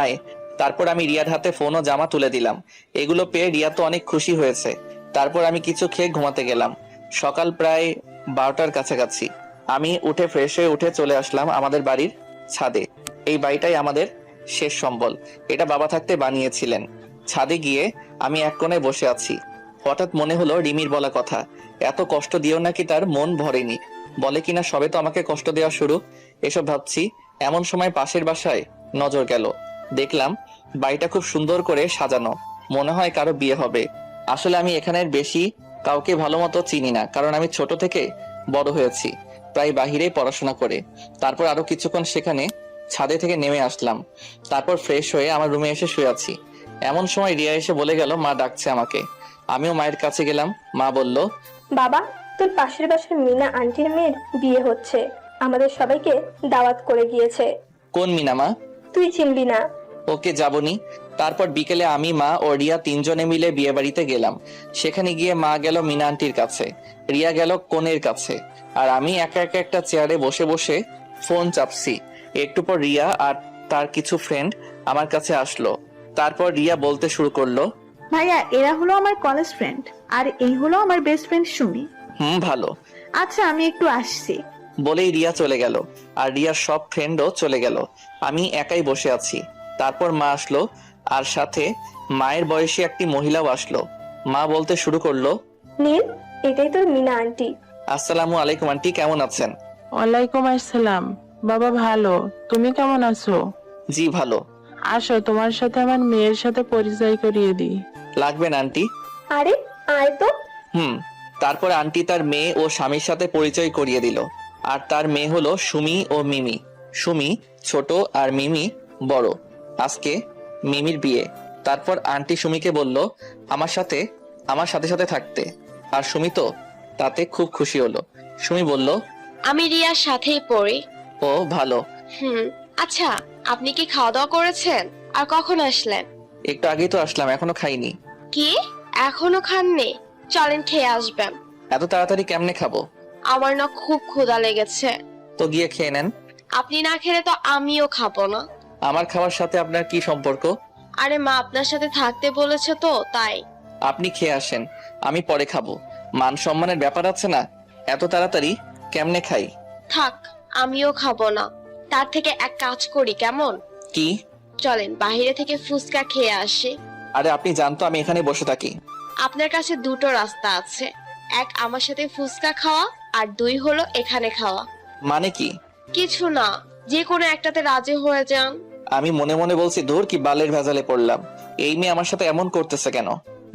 আয়। তারপর আমি রিয়ার হাতে ফোন ও জামা তুলে দিলাম। এগুলো পেয়ে রিয়া তো অনেক খুশি হয়েছে। তারপর আমি কিছু খেয়ে ঘুমাতে গেলাম। সকাল প্রায় 12টার কাছাকাছি। আমি উঠে ফ্রেশ হয়ে উঠে চলে আসলাম আমাদের বাড়ির ছাদে। এই বাড়িটাই আমাদের শেষ সম্বল। এটা বাবা থাকতে বানিয়েছিলেন। ছাদে গিয়ে আমি এক কোণে বসে আছি। হঠাৎ মনে হলো রিমির বলা কথা, এত কষ্ট দিও নাকি তার মন ভরেনি। বলে কিনা সবে তো আমাকে কষ্ট দেওয়া শুরু। এসব ভাবছি, এমন সময় পাশের বাসায় নজর গেল। দেখলাম বাড়িটা খুব সুন্দর করে সাজানো, মনে হয় কারো বিয়ে হবে। আসলে আমি এখানের বেশি কাউকে ভালো মতো চিনি না, কারণ আমি ছোট থেকে বড় হয়েছি প্রায় বাহিরেই পড়াশোনা করে। তারপর আরো কিছুক্ষণ সেখানে ছাদে থেকে নেমে আসলাম। তারপর ফ্রেশ হয়ে আমার রুমে এসে শুয়ে আছি। এমন সময় রিয়া এসে বলে গেল মা ডাকছে আমাকে। আমিও মায়ের কাছে গেলাম। মা বলল, বাবা, তোর পাশের বাসার মিনা আন্টির মেয়ের বিয়ে হচ্ছে, আমাদের সবাইকে দাওয়াত করে গিয়েছে। কোন মিনা মা? তুই চিনবি না। ওকে, যাবনি। তারপর বিকেলে আমি, মা ও রিয়া 3 জনে মিলে বিয়ে বাড়িতে গেলাম। সেখানে গিয়ে মা গেল মিনা আন্টির কাছে, রিয়া গেল কনের কাছে, আর আমি একা একা একটা চেয়ারে বসে বসে ফোন চাপছি। একটু পর রিয়া আর তার কিছু ফ্রেন্ড আমার কাছে আসলো। তারপর রিয়া বলতে শুরু করলো, ভাইয়া এরা হলো আমার কলেজ ফ্রেন্ড, আর এই হলো আমার বেস্ট ফ্রেন্ড সুমি। ভালো। আচ্ছা আমি একটু আসছি। বলেই রিয়া চলে গেল, আর রিয়ার সব ফ্রেন্ডও চলে গেল। আমি একাই বসে আছি। তারপর মা আসলো, আর সাথে মায়ের বয়সী একটি মহিলাও আসলো। মা বলতে শুরু করলো, নীল, এটাই তোর মিনা আন্টি। আসসালামু আলাইকুম আন্টি, কেমন আছেন? ওয়ালাইকুম আসসালাম। বাবা ভালো, তুমি কেমন আছো? জি ভালো। আসো তোমার সাথে আমার মেয়ের সাথে পরিচয় করিয়ে দিই। লাগবে না আন্টি। আরে আয় তো। তারপর আন্টি তার মেয়ে ও স্বামীর সাথে পরিচয় করিয়ে দিল। আর তার মেয়ে হলো সুমি ও মিমি। সুমি ছোট আর মিমি বড়। আজকে মিমির বিয়ে। তারপর আন্টি সুমিকে বলল আমার সাথে সাথে থাকতে, আর সুমি তো তাতে খুব খুশি হলো। সুমি বলল, আমি রিয়ার সাথেই পড়ি। ও ভালো। আচ্ছা, আপনি কি খাওয়া দাওয়া করেছেন? আর কখন আসলেন? একটু আগেই তো আসলাম, এখনো খাইনি। কি, এখনো খাননি? চলেন খেয়ে আসবেন। এত তাড়াতাড়ি কেমনে খাবো? আমার না খুব ক্ষুধা লেগেছে। তো গিয়ে খেয়ে নেন। আপনি না খেলে তো আমিও খাবো না। আমার খাওয়ার সাথে আপনার কি সম্পর্ক? আরে মা আপনার সাথে থাকতে বলেছে তো তাই। আপনি খেয়ে আসেন, আমি পরে খাবো। মান সম্মানের ব্যাপার আছে না? এত তাড়াতাড়ি কেমনে খাই? থাক, আমিও খাবো না। তার থেকে এক কাজ করি কেমন? কি? চলেন বাইরে থেকে ফুচকা খেয়ে আসি। আরে আপনি জানতো আমি এখানে বসে থাকি। আপনার কাছে দুটো রাস্তা আছে, এক আমার সাথে ফুচকা খাওয়া, আর দুই হলো এখানে খাওয়া। মানে কি? কিছু না, যে কোনো একটাতে রাজি হয়ে যান। আমি মনে মনে বলছি, ধুর কি বালের ভেজালে পড়লাম। এই মেয়ে আমার সাথে এমন করতেছে কেন?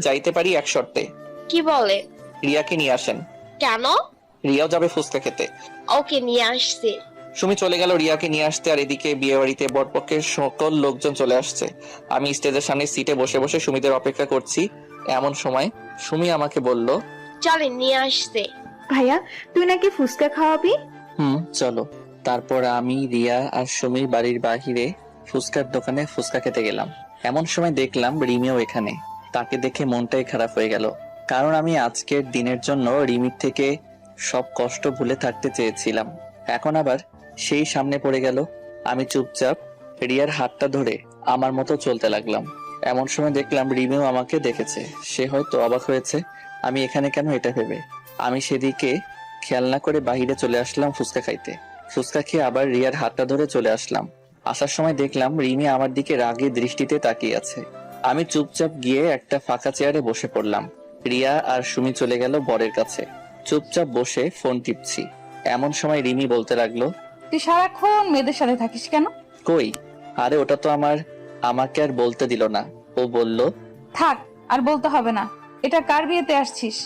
যাইতে পারি এক শর্তে। কি বলে? রিয়াকে নিয়ে আসেন। কেন? রিয়াও যাবে ফুচকা খেতে। ওকে, নিয়ে আসছি। সুমি চলে গেল রিয়াকে নিয়ে আসতে, আর এদিকে বিয়ে বাড়িতে বরপক্ষের সকল লোকজন চলে আসছে। আমি স্টেজের সামনে সিটে বসে বসে সুমিদের অপেক্ষা করছি। এমন সময় সুমি আমাকে বলল, চলেন নিয়ে আসছি। ভাইয়া, তুই নাকি ফুচকা খাওয়াবি? চলো। তারপর আমি, রিয়া আর সুমির বাড়ির বাহিরে ফুচকার দোকানে ফুচকা খেতে গেলাম। এমন সময় দেখলাম রিমিও এখানে। তাকে দেখে মনটাই খারাপ হয়ে গেল, কারণ আমি আজকের দিনের জন্য রিমির থেকে সব কষ্ট ভুলে থাকতে চেয়েছিলাম। এখন আবার সেই সামনে পড়ে গেল। আমি চুপচাপ রিয়ার হাতটা ধরে আমার মতো চলতে লাগলাম। এমন সময় দেখলাম রিমিও আমাকে দেখেছে। সে হয়তো অবাক হয়েছে আমি এখানে কেন, এটা ভেবে আমি সেদিকে খেয়াল না করে বাহিরে চলে আসলাম ফুচকা খাইতে। ফুচকা খেয়ে আবার রিয়ার হাতটা ধরে চলে আসলাম। আসার সময় দেখলাম রিমি আমার দিকে রাগী দৃষ্টিতে তাকিয়ে আছে। আমি চুপচাপ গিয়ে একটা ফাঁকা চেয়ারে বসে পড়লাম। রিয়া আর সুমি চলে গেল বরের কাছে। চুপচাপ বসে ফোন টিপছি। এমন সময় রিমি বলতে লাগলো, তুই সারাক্ষণ মেয়েদের সাথে থাকিস কেন? কই? আরে ওটা তো আমাকে আর বলতে দিল না। ও বলল, থাক, আর বলতে হবে না। এটা কার বিয়েতে আসছিস?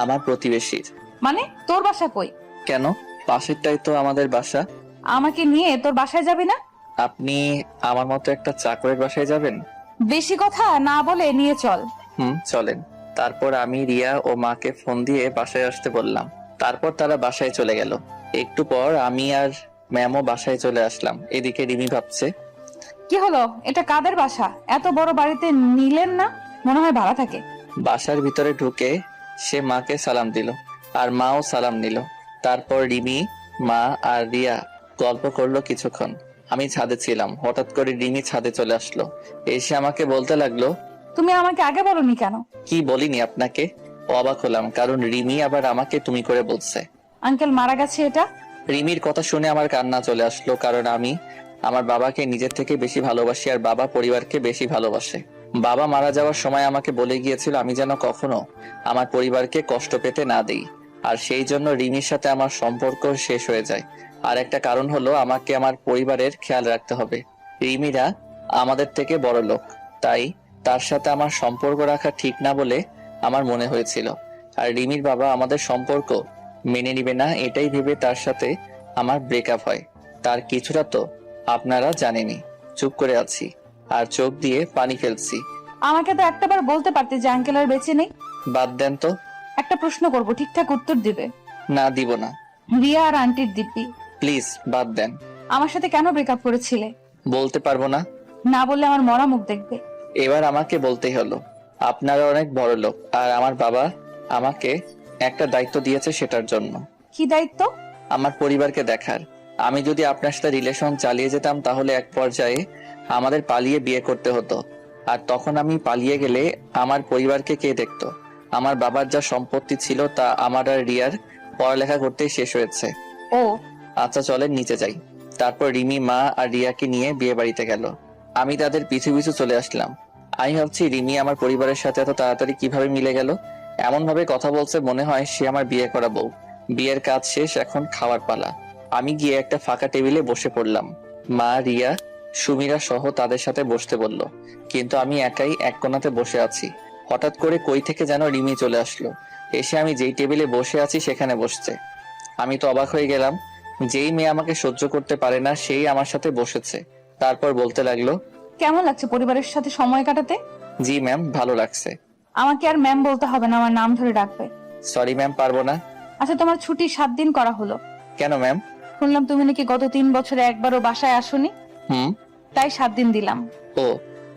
আমার প্রতিবেশীর। মানে তোর বাসা কই? কেন? পাশেরটাই তো আমাদের বাসা। আমাকে নিয়ে তোর বাসায় যাবি না? আপনি আমার মতো একটা চাকরের বাসায় যাবেন? বেশি কথা না বলে নিয়ে চল। চলেন। তারপর আমি রিয়া ও মাকে ফোন দিয়ে বাসায় আসতে বললাম। তারপর তারা বাসায় চলে গেল। একটু পর আমি আর ম্যামও বাসায় চলে আসলাম। এদিকে রিমি ভাবছে, কি হলো, এটা কাদের বাসা? এত বড় বাড়িতে নিলেন না? মনে হয় ভাড়া থাকে। বাসার ভিতরে ঢুকে সে মাকে সালাম দিল, আর মাও সালাম নিল। তারপর রিমি, মা আর রিয়া গল্প করলো কিছুক্ষণ। আমি ছাদে ছিলাম। হঠাৎ করে রিমি ছাদে চলে আসলো। এসে আমাকে বলতে লাগলো, তুমি আমাকে আগে বলনি কেন? কি বলিনি আপনাকে? অবাক হলাম, কারণ রিমি আবার আমাকে তুমি করে বলছে। আঙ্কেল মারা গেছে এটা? রিমির কথা শুনে আমার কান্না চলে আসলো, কারণ আমি আমার বাবাকে নিজের থেকে বেশি ভালোবাসি, আর বাবা পরিবারকে বেশি ভালোবাসে। বাবা মারা যাওয়ার সময় আমাকে বলে গিয়েছিল আমি যেন কখনো আমার পরিবারকে কষ্ট পেতে না দেই, আর সেই জন্য রিমির সাথে আমার সম্পর্ক শেষ হয়ে যায়। আর একটা কারণ হলো আমাকে আমার পরিবারের খেয়াল রাখতে হবে। রিমিরা আমাদের থেকে বড় লোক, তাই তার সাথে আমার সম্পর্ক রাখা ঠিক না বলে আমার মনে হয়েছিল। আর রিমির বাবা আমাদের সম্পর্ক মেনে নিবে না, এটাই ভেবে তার সাথে আমার ব্রেকআপ হয়। তার কিছুটা তো আপনারা জানেনই। চুপ করে আছি আর চোখ দিয়ে পানি ফেলছি। আমাকে তো একটাবার বলতে পারতে যে আঙ্কেল আর বেঁচে নেই। বাদ দেন তো। একটা প্রশ্ন করব, ঠিকঠাক উত্তর দিবে। না, দিব না। রিয়া আর আন্টির দিব্যি। প্লিজ বাদ দেন। আমার সাথে কেন ব্রেকআপ করেছিলে? বলতে পারবো না। না বললে আমার মরা মুখ দেখবে। এবার আমাকে বলতেই হলো। আপনারা অনেক বড় লোক, আর আমার বাবা আমাকে একটা দায়িত্ব দিয়েছে সেটার জন্য। কি দায়িত্ব? আমার পরিবারকে দেখার। আমি যদি আপনার সাথে রিলেশন চালিয়ে যেতাম তাহলে এক পর্যায়ে আমাদের পালিয়ে বিয়ে করতে হতো, আর তখন আমি পালিয়ে গেলে আমার পরিবারকে কে দেখতো? আমার বাবার যা সম্পত্তি ছিল তা আমার আর রিয়ার পড়ালেখা করতেই শেষ হয়েছে। ও আচ্ছা চলেন নিচে যাই। তারপর রিমি, মা আর রিয়াকে নিয়ে বিয়ে বাড়িতে গেল। আমি তাদের পিছু পিছু চলে আসলাম। আমি ভাবছি রিমি আমার পরিবারের সাথে এত তাড়াতাড়ি কিভাবে মিলে গেল। এমন ভাবে কথা বলছে মনে হয় সে আমার বিয়ে করা বউ। বিয়ের কাজ শেষ, এখন খাওয়ার পালা। আমি গিয়ে একটা ফাঁকা টেবিলে বসে পড়লাম। মা, রিয়া, সুমিরা সহ তাদের সাথে বসতে বলল, কিন্তু আমি একাই এক কোণাতে বসে আছি। হঠাৎ করে কই থেকে যেন রিমি চলে আসলো। এসে আমি যেই টেবিলে বসে আছি সেখানে বসছে। আমি তো অবাক হয়ে গেলাম। যেই মেয়ে আমাকে সহ্য করতে পারে না সেই আমার সাথে বসেছে। তারপর বলতে লাগলো, কেমন লাগছে পরিবারের সাথে সময় কাটাতে? জি ম্যাম, ভালো লাগছে। আমাকে আর ম্যাম বলতে হবে না, আমার নাম ধরে ডাকবে। সরি ম্যাম, পারবো না। আচ্ছা, তোমার ছুটি 7 দিন করা হলো। কেন ম্যাম? শুনলাম তুমি নাকি গত 3 বছরে একবারও বাসায় আসোনি, হুম। তাই 7 দিন দিলাম। ও,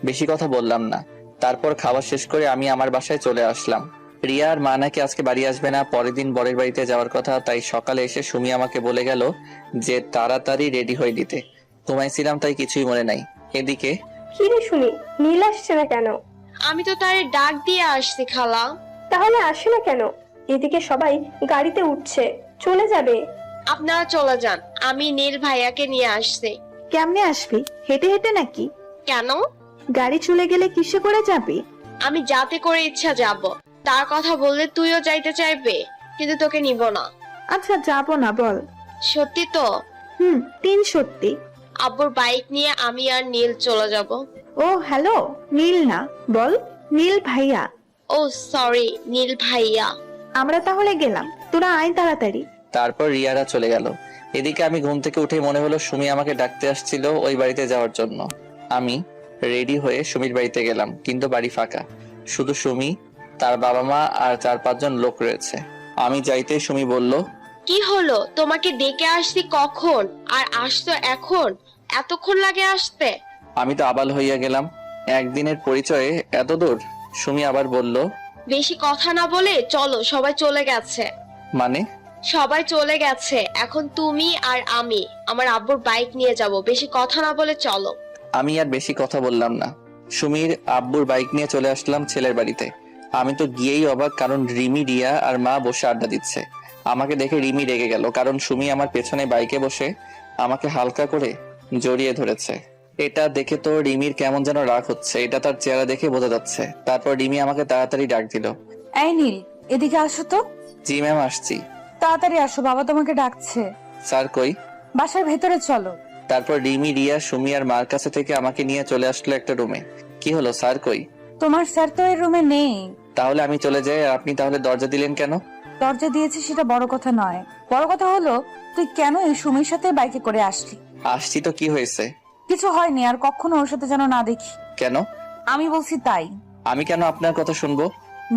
বেশি কথা বললাম না। তারপর খাওয়া শেষ করে আমি আমার বাসায় চলে আসলাম। রিয়া আর মা নাকি আজকে বাড়ি আসবে না, পরের দিন বরের বাড়িতে যাওয়ার কথা। তাই সকালে এসে সুমি আমাকে বলে গেল যে তাড়াতাড়ি রেডি হয়ে দিতে। ঘুমাইছিলাম তাই কিছুই মনে নাই। এদিকে কি রে শুনি, নীল আসছে না কেন? আমি তো তারে ডাক দিয়ে আসছি খালা। তাহলে আসে না কেন? এদিকে সবাই গাড়িতে উঠছে, চলে যাবে। আপনারা চলে যান, আমি নীল ভাইয়াকে নিয়ে আসছি। কেমনে আসবি? হেঁটে হেঁটে নাকি? কেন? গাড়ি চলে গেলে কিসে করে যাবি? আমি যাতে করে ইচ্ছা যাব। তার কথা বললে তুইও যাইতে চাইবে, কিন্তু তোকে নিব না। আচ্ছা যাবো না, বল। সত্যি তো? 3 সত্যি। আব্বুর বাইক নিয়ে আমি আর নীল চলে যাব। ও হ্যালো, নীল না, বল নীল ভাইয়া। ও সরি, নীল ভাইয়া। আমরা তাহলে গেলাম, তোরা আয় তাড়াতাড়ি। তারপর রিয়ারা চলে গেল। এদিকে আমি ঘুম থেকে উঠে মনে হলো সুমি আমাকে ডাকতে আসছিল ওই বাড়িতে যাওয়ার জন্য। আমি রেডি হয়ে সুমির বাড়িতে গেলাম, কিন্তু বাড়ি ফাঁকা। শুধু সুমি, তার বাবা মা আর 4-5 জন লোক রয়েছে। আমি যাইতে সুমি বলল, কি হলো? তোমাকে ডেকে আসছি কখন, আর আসতো এখন? এতক্ষণ লাগে আসতে? আমি তো আবাল হইয়া গেলাম, একদিনের পরিচয়ে এত দূর। সুমি আবার বলল, বেশি কথা না বলে চলো, সবাই চলে গেছে। মানে? সবাই চলে গেছে, এখন তুমি আর আমি আমার আব্বুর বাইক নিয়ে যাব। বেশি কথা না বলে চলো। আমি আর বেশি কথা বললাম না। সুমির আব্বুর বাইক নিয়ে চলে আসলাম ছেলের বাড়িতে। আমি তো গিয়েই অবাক, কারণ রিমি, রিয়া আর মা বসে আড্ডা দিচ্ছে। আমাকে দেখে রিমি রেগে গেল, কারণ সুমি আমার পেছনে বাইকে বসে আমাকে হালকা করে জড়িয়ে ধরেছে। এটা দেখে তো রিমির কেমন যেন রাগ হচ্ছে, এটা তার চেহারা দেখে বোঝা যাচ্ছে। তারপর রিমি আমাকে তাড়াতাড়ি ডাক দিল। এই নীল, এদিকে আসো তো। জি ম্যাম, আসছি। তাড়াতাড়ি আসো, বাবা তোমাকে ডাকছে। স্যার কই? বাসার ভেতরে চলো। তারপর রিমি, রিয়া, সুমি আর মার কাছে থেকে আমাকে নিয়ে চলে আসলো একটা রুমে। কি হলো, স্যার কই? তোমার স্যার তো এই রুমে নেই। তাহলে আমি চলে যাই, আর আপনি তাহলে দরজা দিলেন কেন? দরজা দিয়েছি সেটা বড় কথা নয়, বড় কথা হলো তুই কেন এই সুমির সাথে বাইকে করে আসলি? আসছি তো, কি হয়েছে? কিছু হয়নি, আর কখনো ওর সাথে যেন না দেখি। কেন? আমি বলছি তাই। আমি কেন আপনার কথা শুনবো?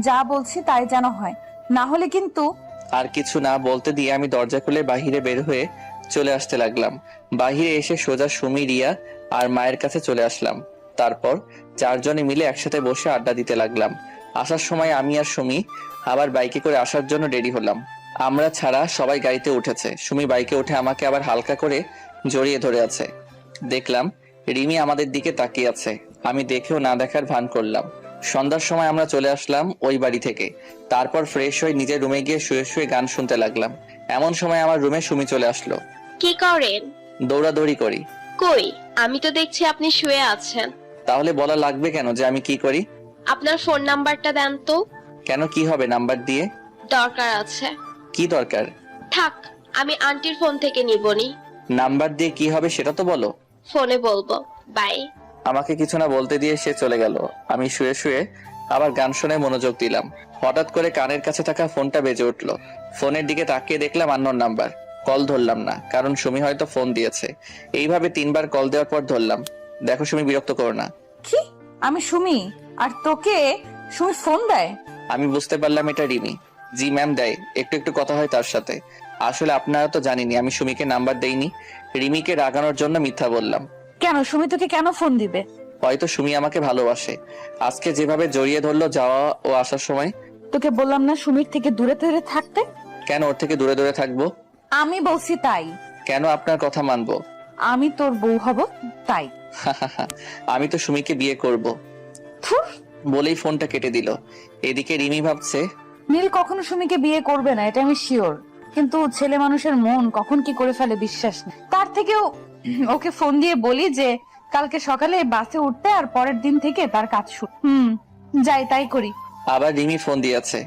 যা বলছি তাই যেন হয়, না হলে কিন্তু। আর কিছু না বলতে দিয়ে আমি দরজা খুলে বাহিরে বের হয়ে চলে আসতে লাগলাম। বাহিরে এসে সোজা সুমি, রিয়া আর মায়ের কাছে চলে আসলাম। তারপর 4 জনে মিলে একসাথে বসে আড্ডা দিতে লাগলাম। আসার সময় আমি আর সুমি আবার বাইকে করে আসার জন্য রেডি হলাম। আমরা ছাড়া সবাই গাড়িতে উঠেছে। সুমি বাইকে উঠে আমাকে আবার হালকা করে জড়িয়ে ধরে আছে। দেখলাম রিমি আমাদের দিকে তাকিয়ে আছে। আমি দেখেও না দেখার ভান করলাম। সন্ধ্যার সময় আমরা চলে আসলাম ওই বাড়ি থেকে। তারপর ফ্রেশ হয়ে নিজের রুমে গিয়ে শুয়ে শুয়ে গান শুনতে লাগলাম। এমন সময় আমার রুমে সুমি চলে আসলো। কি করেন? দৌড়াদৌড়ি করি। কই, আমি তো দেখছি আপনি শুয়ে আছেন। তাহলে বলা লাগবে কেন যে আমি কি করি? আপনার ফোন নাম্বারটা দেন তো। কেন, কি হবে নাম্বার দিয়ে? দরকার আছে। কি দরকার? থাক, আমি আন্টির ফোন থেকে নিবনি। নাম্বার দিয়ে কি হবে সেটা তো বলো। ফোনে বলবো, বাই। আমাকে কিছু না বলতে দিয়ে সে চলে গেল। আমি শুয়ে শুয়ে আবার গান শুনে মনোযোগ দিলাম। হঠাৎ করে কানের কাছে থাকা ফোনটা বেজে উঠলো। ফোনের দিকে তাকিয়ে দেখলাম আননোন নাম্বার। কল ধরলাম না, কারণ সুমি হয়তো ফোন দিয়েছে। এইভাবে 3বার কল দেওয়ার পর ধরলাম। দেখো সুমি, বিরক্ত করো না। কি? আমি সুমি, আর তোকে সুমি ফোন দেয়? আমি বুঝতে পারলাম এটা রিমি। জি ম্যাম, দেয়। একটু একটু কথা হয় তার সাথে। আসলে আপনারা তো জানেনই আমি সুমিকে নাম্বার দেইনি। রিমিকে রাগানোর জন্য মিথ্যা বললাম। কেন, সুমি তোকে কেন ফোন দিবে? হয়তো সুমি আমাকে ভালোবাসে। আজকে যেভাবে জড়িয়ে ধরলো যাওয়া ও আসার সময়। তোকে বললাম না সুমির থেকে দূরে দূরে থাকতে? কেন ওর থেকে দূরে দূরে থাকবো? আমি বলছি তাই। কেন আপনার কথা মানবো? আমি তোর বউ হব তাই। আমি তো সুমিকে বিয়ে করব থুর। বলেই ফোনটা কেটে দিল। এদিকে রিমি ভাবছে, নীল কখনো সুমিকে বিয়ে করবে না, এটা আমি শিওর। কিন্তু ছেলে মানুষের মন কখন কি করে ফেলে বিশ্বাস নেই। তার থেকেও ওকে ফোন দিয়ে বলি যে কালকে সকালে বাসে উঠতে, আর পরের দিন থেকে তার কাজ শুরু। যাই তাই করি। আবার রিমি ফোন দিয়েছে।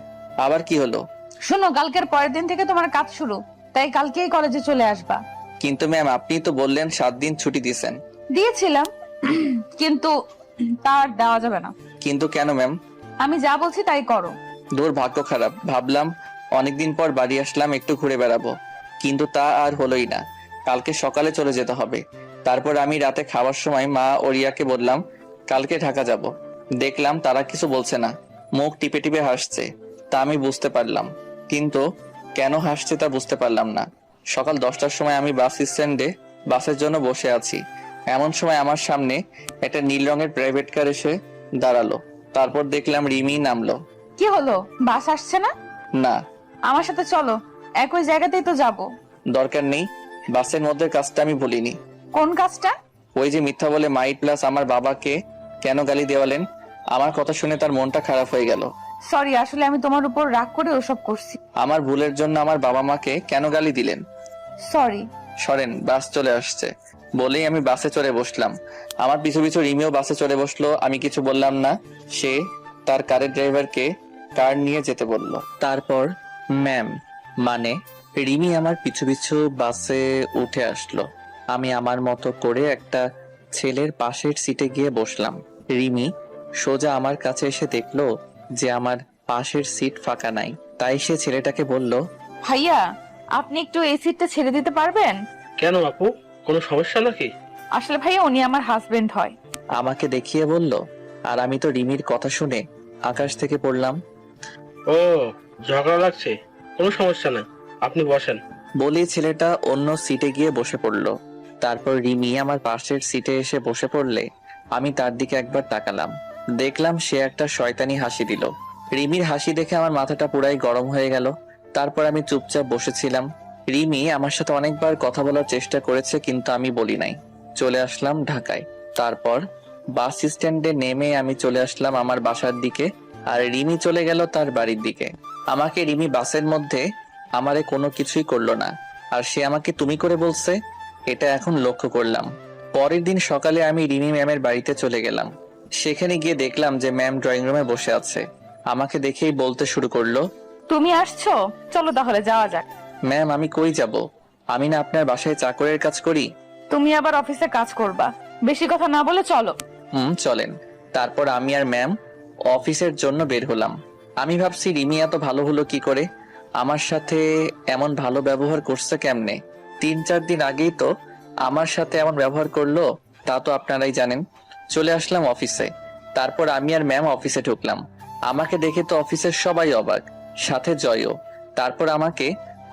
আবার কি হলো? শোনো, কালকের পরের দিন থেকে তোমার কাজ শুরু, তাই কালকেই কলেজে চলে আসবা। কিন্তু ম্যাম, আপনি তো বললেন 7 দিন ছুটি দিয়েছেন। দিয়েছিলাম, কিন্তু তার দেওয়া যাবে না। কিন্তু কেন ম্যাম? আমি যা বলছি তাই করো। দূর, ভাগ্য খারাপ। ভাবলাম অনেকদিন পর বাড়ি আসলাম, একটু ঘুরে বেড়াবো, কিন্তু তা আর হলোই না। কালকে সকালে চলে যেতে হবে। তারপর আমি রাতে খাওয়ার সময় মা ও রিয়াকে বললাম কালকে ঢাকা যাব। দেখলাম তারা কিছু বলছে না, মুখ টিপে টিপে হাসছে। তা আমি বুঝতে পারলাম, কিন্তু কেন হাসছে তা বুঝতে পারলাম না। সকাল 10টার সময় আমি বাস স্ট্যান্ডে বাসের জন্য বসে আছি। এমন সময় আমার সামনে একটা নীল রঙের প্রাইভেট কার এসে দাঁড়ালো। তারপর দেখলাম রিমি নামলো। কি হলো, বাস আসছে না? না, আমার সাথে চলো, একই জায়গাতেই তো যাব। দরকার নেই, বাসের মধ্যে কাজটা আমি বলিনি। কোন কাজটা? ওই যে মিথ্যা বলে মাইট প্লাস আমার বাবাকে কেন গালি দেওয়ালেন। আমার কথা শুনে তার মনটা খারাপ হয়ে গেল। সরি, আসলে আমি তোমার উপর রাগ করে ওসব করছি। আমার ভুলের জন্য আমার বাবা মাকে কেন গালি দিলেন? সরি। সরেন, বাস চলে আসছে। বলেই আমি বাসে চড়ে বসলাম। আমার পিছু পিছু রিমিও বাসে চড়ে বসলো। আমি কিছু বললাম না। সে তার কারের ড্রাইভারকে কার নিয়ে যেতে বলল। তারপর ম্যাম মানে রিমি আমার পিছু পিছু বাসে উঠে আসলো। আমি আমার মতো করে একটা ছেলের পাশের সিটে গিয়ে বসলাম। রিমি সোজা আমার কাছে এসে দেখলো যে আমার পাশের সিট ফাঁকা নাই। তাই সে ছেলেটাকে বলল, ভাইয়া, আপনি একটু এই সিটটা ছেড়ে দিতে পারবেন? কেন আপু, কোনো সমস্যা নাকি? আসলে ভাইয়া, উনি আমার হাজবেন্ড হয়। আমাকে দেখিয়ে বলল। আর আমি তো রিমির কথা শুনে আকাশ থেকে পড়লাম। ও, ঝগড়া লাগছে? কোনো সমস্যা নাই, আপনি বসেন। বলি ছেলেটা অন্য সিটে গিয়ে বসে পড়লো। তারপর রিমি আমার পাশের সিটে এসে বসে পড়লে আমি তার দিকে একবার তাকালাম। দেখলাম সে একটা শয়তানি হাসি দিল। রিমির হাসি দেখে আমার মাথাটা পুরাই গরম হয়ে গেল। তারপর আমি চুপচাপ বসেছিলাম। রিমি আমার সাথে অনেকবার কথা বলার চেষ্টা করেছে, কিন্তু আমি বলি নাই। চলে আসলাম ঢাকায়। তারপর বাস স্ট্যান্ডে নেমে আমি চলে আসলাম আমার বাসার দিকে, আর রিমি চলে গেল তার বাড়ির দিকে। আমাকে রিমি বাসের মধ্যে আমারে কোনো কিছুই করলো না, আর সে আমাকে তুমি করে বলছে, এটা এখন লক্ষ্য করলাম। পরের দিন সকালে আমি রিমি ম্যামের বাড়িতে চলে গেলাম। সেখানে গিয়ে দেখলাম যে ম্যাম ড্রয়িং রুমে বসে আছে। আমাকে দেখেই বলতে শুরু করলো, তুমি আসছো, চলো তাহলে যাওয়া যাক। ম্যাম আমি কই যাব? আমি না আপনার বাসায় চাকরের কাজ করি। তুমি আবার অফিসে কাজ করবা, বেশি কথা না বলে চলো। চলেন। তারপর আমি আর ম্যাম অফিসের জন্য বের হলাম। আমি ভাবছি রিমি এত ভালো হলো কি করে, আমার সাথে এমন ভালো ব্যবহার করছে কেমনে। 3-4 দিন আগেই তো আমার সাথে এমন ব্যবহার করলো, তা তো আপনারাই জানেন। চলে আসলাম অফিসে। তারপর আমি আর ম্যাম অফিসে ঢুকলাম। আমাকে দেখে তো অফিসের সবাই অবাক, সাথে জয়ও। তারপর আমাকে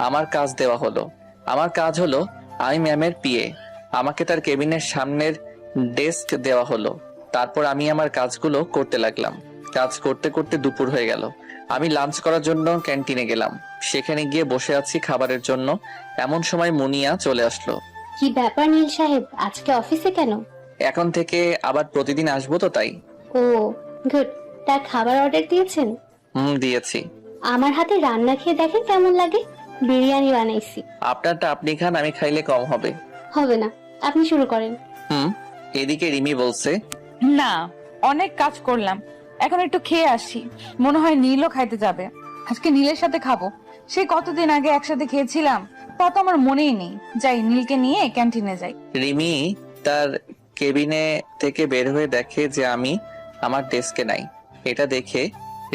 আমার কাজ দেওয়া হলো। আমার কাজ হলো আমি ম্যামের পিএ। আমাকে তার কেবিনের সামনের ডেস্ক দেওয়া হলো। তারপর আমি আমার কাজগুলো করতে লাগলাম। কাজ করতে করতে দুপুর হয়ে গেল। আমি লাঞ্চ করার জন্য ক্যান্টিনে গেলাম। সেখানে গিয়ে বসে আছি খাবারের জন্য। এমন সময় মুনিয়া চলে আসলো। কি ব্যাপার নীল সাহেব, আজকে অফিসে কেন? এখন থেকে আবার প্রতিদিন আসবো তো তাই। ও গুড। তা খাবার অর্ডার দিয়েছেন? দিয়েছি। আমার হাতে রান্না খেয়ে দেখেন কেমন লাগে। বিরিয়ানি বানাইছি। আপনারটা আপনি খান, আমি খাইলে কম হবে। হবে না, আপনি শুরু করেন। এদিকে রিমি বলছে, না, অনেক কাজ করলাম, এখন একটু খেয়ে আসি। মনে হয় নীলও খাইতে যাবে। আজকে নীলের সাথে খাবো। সেই কতদিন আগে একসাথে খেয়েছিলাম, তা তো আমার মনেই নেই। যাই, নীলকে নিয়ে ক্যান্টিনে যাই। রিমি তার কেবিনে থেকে বের হয়ে দেখে যে আমি আমার ডেস্কে নাই। এটা দেখে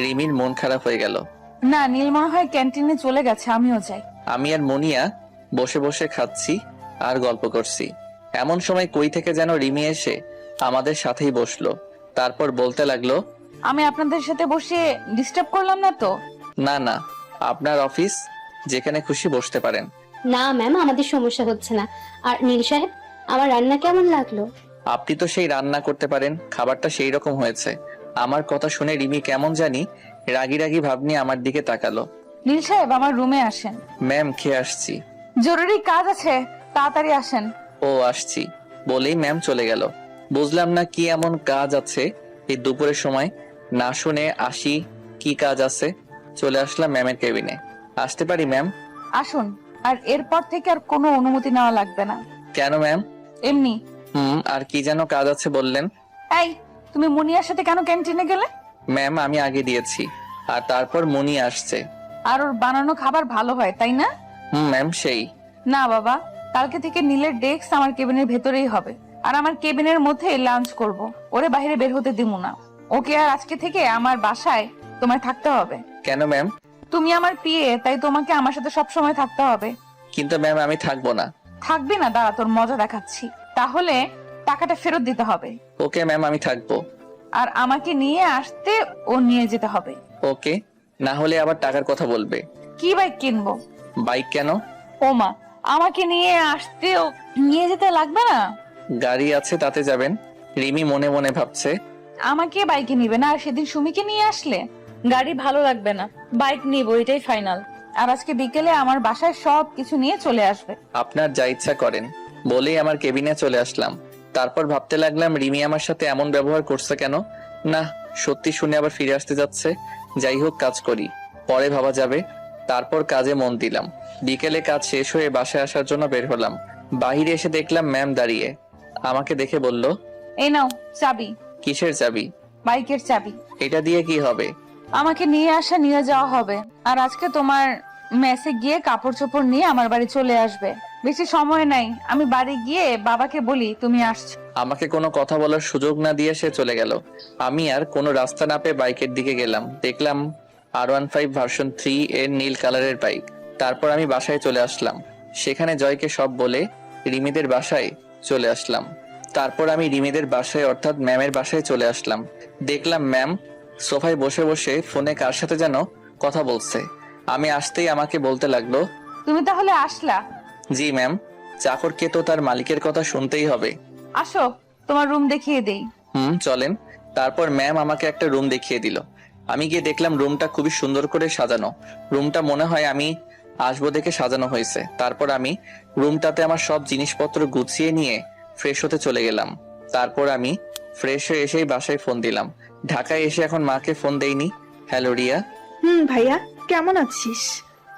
রিমির মন খারাপ হয়ে গেল। না, নীল মনে হয় ক্যান্টিনে চলে গেছে, আমিও যাই। আমি আর মুনিয়া বসে বসে খাচ্ছি আর গল্প করছি। এমন সময় কই থেকে যেন রিমি এসে আমাদের সাথেই বসলো। তারপর বলতে লাগলো, আমি আপনাদের সাথে বসে ডিস্টার্ব করলাম না তো? না না, আপনার অফিস, যেখানে খুশি বসতে পারেন। না ম্যাম, আমাদের সমস্যা হচ্ছে না। আর নীল সাহেব, আমার রান্না কেমন লাগলো? আপনি তো সেই রান্না করতে পারেন, খাবারটা সেই রকম হয়েছে। আমার কথা শুনে রিমি কেমন জানি রাগি রাগি ভাব নিয়ে আমার দিকে তাকালো। নীল সাহেব, আমার রুমে আসেন। ম্যাম খেয়ে আসছি। জরুরি কাজ আছে, তাড়াতাড়ি আসেন। ও আসছি বলেই ম্যাম চলে গেল। বুঝলাম না কি এমন কাজ আছে এই দুপুরের সময়। না শুনে আসি কি কাজ আছে। চলে আসলাম ম্যামের কেবিনে। আসতে পারি ম্যাম? আসুন। আর এরপর থেকে আর কোনো অনুমতি নেওয়া লাগবে না। কেন ম্যাম? এমনি। আর কি যেন কাজ আছে বললেন? এই, তুমি মুনিয়ার সাথে কেন ক্যান্টিনে গেলে? ম্যাম আমি আগে দিয়েছি, আর তারপর মুনি আসছে। আর ওর বানানো খাবার ভালো হয়, তাই না? ম্যাম সেই। না বাবা, কালকে থেকে নীলের ডেস্ক আমার কেবিনের ভেতরেই হবে। আর আমার কেবিনের মধ্যে লাঞ্চ করব। ওরে বাইরে বের হতে দিব না। ওকে আর আজকে থেকে আমার বাসায় তোমায় থাকতে হবে। কেন ম্যাম? তুমি আমার পিএ, তাই তোমাকে আমার সাথে সব সময় থাকতে হবে। কিন্তু ম্যাম আমি থাকবো না। থাকবি না? দাঁড়া, তোর মজা দেখাচ্ছি। তাহলে টাকাটা ফেরত দিতে হবে, ওকে ম্যাম আমি থাকবো। আর আমাকে নিয়ে আসতে ও নিয়ে যেতে হবে। ওকে, না হলে আবার টাকার কথা বলবে। কি বাইক কিনবো? বাইক কেন? ওমা, আমাকে নিয়ে আসতে ও নিয়ে যেতে লাগবে না? গাড়ি আছে তাতে যাবেন। রিমি মনে মনে ভাবছে। আমাকে বাইকে নিবে না, আর সেদিন সুমিকে নিয়ে আসলে গাড়ি ভালো লাগবে না, বাইক নিবো, এটাই ফাইনাল। আর আজকে বিকেলে আমার বাসায় সব কিছু নিয়ে চলে আসবে। আপনার যা ইচ্ছা করেন বলেই আমার কেবিনে চলে আসলাম। তারপর ভাবতে লাগলাম রিমি আমার সাথে এমন ব্যবহার করছে কেন। না, সত্যি শুনে আবার ফিরে আসতে যাচ্ছে। যাই হোক, কাজ করি, পরে ভাবা যাবে। তারপর কাজে মন দিলাম। বিকেলে কাজ শেষ হয়ে বাসায় আসার জন্য বের হলাম। বাহিরে এসে দেখলাম ম্যাম দাঁড়িয়ে। আমাকে দেখে বলল, এই নাও চাবি। কিসের চাবি? বাইকের চাবি। এটা দিয়ে কি হবে? আমাকে নিয়ে আসা নিয়ে যাওয়া হবে। আর আজকে তোমার মেসে গিয়ে কাপড় চোপড় নিয়ে আমার বাড়ি চলে আসবে। বেশি সময় নাই, আমি বাড়ি গিয়ে বাবাকে বলি তুমি আসছো। আমাকে কোনো কথা বলার সুযোগ না দিয়ে সে চলে গেল। আমি আর কোনো রাস্তা না পেয়ে বাইকের দিকে গেলাম। দেখলাম R15 ভার্সন 3 এর নীল কালারের বাইক। তারপর আমি বাসায় চলে আসলাম। সেখানে জয়কে সব বলে রিমিদের বাসায় চলে আসলাম। তারপর আমি রিমিদের বাসায় অর্থাৎ ম্যামের বাসায় চলে আসলাম। দেখলাম ম্যাম সোফায় বসে বসে ফোনে কার সাথে যেন কথা বলছে। আমি আসতেই আমাকে বলতে লাগলো, তুমি তাহলে আসলা? জি ম্যাম, চাকরকে তো তার মালিকের কথা শুনতেই হবে। আসো, তোমার রুম দেখিয়ে দেই। চলেন। তারপর ম্যাম আমাকে একটা রুম দেখিয়ে দিল। আমি গিয়ে দেখলাম রুমটা খুবই সুন্দর করে সাজানো। রুমটা মনে হয় আমি আসবো দেখে সাজানো হয়েছে। তারপর আমি রুমটাতে আমার সব জিনিসপত্র গুছিয়ে নিয়ে ফ্রেশ হতে চলে গেলাম। তারপর আমি ফ্রেশ হয়ে এসেই বাসায় ফোন দিলাম। ঢাকায় এসে এখন মাকে ফোন দেইনি। হ্যালো রিয়া। ভাইয়া কেমন আছিস?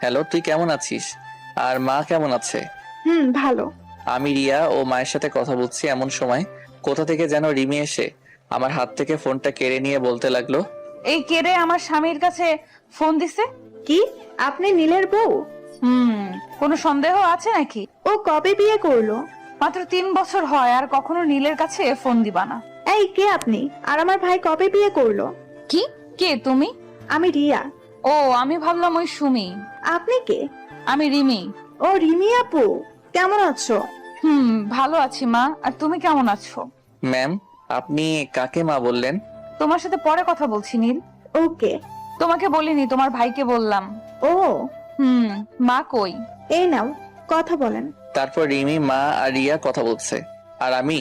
হ্যালো, তুই কেমন আছিস? আর মা কেমন আছে? ভালো। আমি রিয়া ও মায়ের সাথে কথা বলছি, এমন সময় কোথা থেকে যেন রিমি এসে আমার হাত থেকে ফোনটা কেড়ে নিয়ে বলতে লাগলো, এই কেড়ে আমার স্বামীর কাছে ফোন দিছে? কি আপনি নীলের বউ? কোনো সন্দেহ আছে নাকি? ও কবে বিয়ে করলো? মাত্র 3 বছর হয়, আর কখনো নীলের কাছে ফোন দিবা না। এই কে আপনি? আর আমার ভাই কবে বিয়ে করলো? কি? কে তুমি? আমি রিয়া। ও, আমি ভাবলাম ওই সুমি। আপনি কে? আমি রিমি। ও রিমি আপু, কেমন আছো? ভালো আছি মা, আর তুমি কেমন আছো? ম্যাম আপনি কাকে মা বললেন? তোমার সাথে পরে কথা বলছি নীল। ওকে। তোমাকে বলিনি, তোমার ভাইকে বললাম। ও মা কই? এই নাও কথা বলেন। তারপর রিমি, মা আর রিয়া কথা বলছে, আর আমি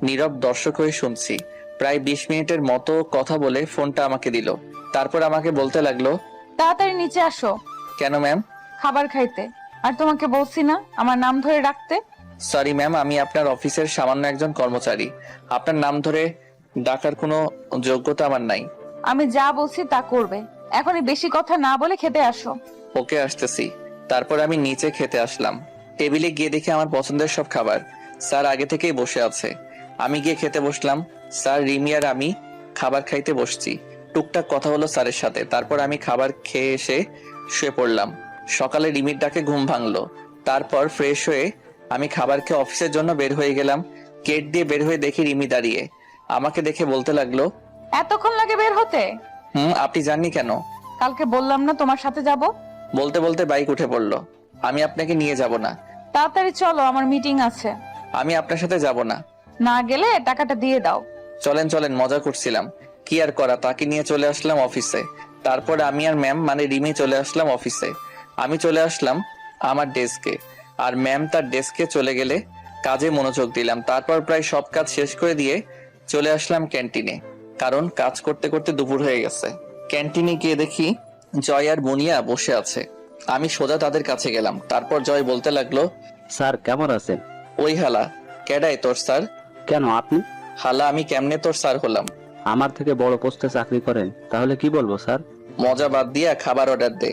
নীরব দর্শক হয়ে শুনছি। প্রায় 20 মিনিটের মতো কথা বলে ফোনটা আমাকে দিল। তারপর আমাকে বলতে লাগলো, তাড়াতাড়ি নিচে আসো। কেন ম্যাম? খাবার খাইতে। আর তোমাকে বলছি না আমার নাম ধরে রাখতে? সরি ম্যাম, আমি আপনার অফিসের সামান্য একজন কর্মচারী। আপনার নাম ধরে ডাকার কোনো যোগ্যতা আমার নাই। আমি যা বলছি তা করবে। এখনই বেশি কথা না বলে খেতে আসো। ওকে, আসতেছি। তারপর আমি নিচে খেতে আসলাম। টেবিলে গিয়ে দেখি আমার পছন্দের সব খাবার। স্যার আগে থেকেই বসে আছে। আমি গিয়ে খেতে বসলাম। স্যার, রিমি আর আমি খাবার খাইতে বসছি। টুকটাক কথা হলো স্যারের সাথে। তারপর আমি খাবার খেয়ে এসে শুয়ে পড়লাম। সকালে রিমির ডাকে ঘুম ভাঙলো। তারপর ফ্রেশ হয়ে আমি খাবার খেয়ে অফিসের জন্য বের হয়ে গেলাম। গেট দিয়ে বের হয়ে দেখি রিমি দাঁড়িয়ে। আমাকে দেখে বলতে লাগলো, এতক্ষণ লাগে বের হতে? আপনি জাননি কেন? কালকে বললাম না তোমার সাথে যাব? বলতে বলতে বাইক উঠে পড়লো। আমি আপনাকে নিয়ে যাব না। তাড়াতাড়ি চলো, আমার মিটিং আছে। আমি আপনার সাথে যাব না। না গেলে টাকাটা দিয়ে দাও। চলেন চলেন, মজা করছিলাম। কি আর করা, তাকে নিয়ে চলে আসলাম অফিসে। তারপর আমি আর ম্যাম মানে রিমি চলে আসলাম অফিসে। আমি চলে আসলাম আমার ডেস্কে, আর ম্যাম তার ডেস্কে চলে গেলে কাজে মনোযোগ দিলাম। তারপর প্রায় সব কাজ শেষ করে দিয়ে চলে আসলাম ক্যান্টিনে, কারণ কাজ করতে করতে দুপুর হয়ে গেছে। ক্যান্টিনে গিয়ে দেখি জয় আর মুনিয়া বসে আছে। আমি সোজা তাদের কাছে গেলাম। তারপর জয় বলতে লাগলো, স্যার কেমন আছেন? ওই হালা, কেডাই তোর স্যার? কেন আপনি? হালা, আমি কেমনে তোর স্যার হলাম? আমার থেকে বড় পোস্টে চাকরি করেন, তাহলে কি বলবো স্যার? মজা বাদ দিয়া খাবার অর্ডার দে।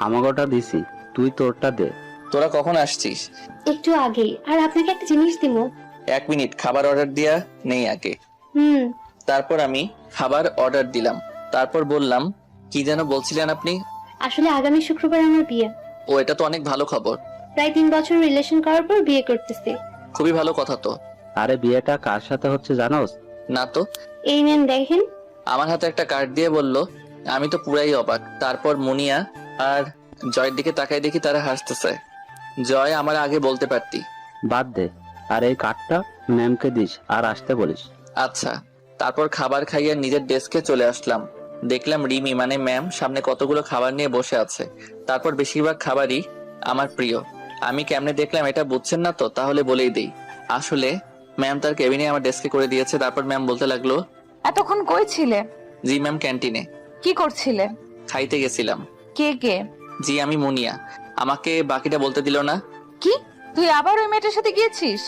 আমাকে ওটা দিছি, তুই তোরটা দে। তোরা কখন আসছিস? একটু আগে। আর আপনাকে একটা জিনিস দিব। 1 মিনিট, খাবার অর্ডার দিয়া নেই আগে। তারপর আমি খাবার অর্ডার দিলাম। তারপর বললাম, কি যেন বলছিলেন আপনি? আসলে আগামী শুক্রবার আমার বিয়ে। ও, এটা তো অনেক ভালো খবর। প্রায় 3 বছর রিলেশন করার পর বিয়ে করতেছি। খুবই ভালো কথা তো। আরে বিয়েটা কার সাথে হচ্ছে জানোস? না তো। এই নেন দেখেন। আমার হাতে একটা কার্ড দিয়ে বলল। আমি তো পুরাই অবাক। তারপর মুনিয়া আর জয়ের দিকে তাকাই দেখি তারা হাসতেছে। জয় আমার আগে বলতে পারতি। বাদ দে, আর এই কার্ডটা ম্যামকে দিস আর আসতে বলিস। আচ্ছা। তারপর খাবার খাইয়ে নিজের ডেস্কে চলে আসলাম। দেখলাম রিমি মানে ম্যাম সামনে কতগুলো খাবার নিয়ে বসে আছে। তারপর বেশিরভাগ খাবারই আমার প্রিয়। আমি কেমনে দেখলাম এটা বুঝছেন না তো? তাহলে বলেই দেই। আসলে ম্যাম তার কেবিনে আমার ডেস্কে করে দিয়েছে। তারপর ম্যাম বলতে লাগলো, এতক্ষণ কই ছিলে? জি ম্যাম, ক্যান্টিনে কি করছিলে? খাইতে গেছিলাম। কে কে? জি আমি মুনিয়া। আমাকে বাকিটা বলতে দিল না। কি, তুই আবার ওই মেয়েটার সাথে গিয়েছিস?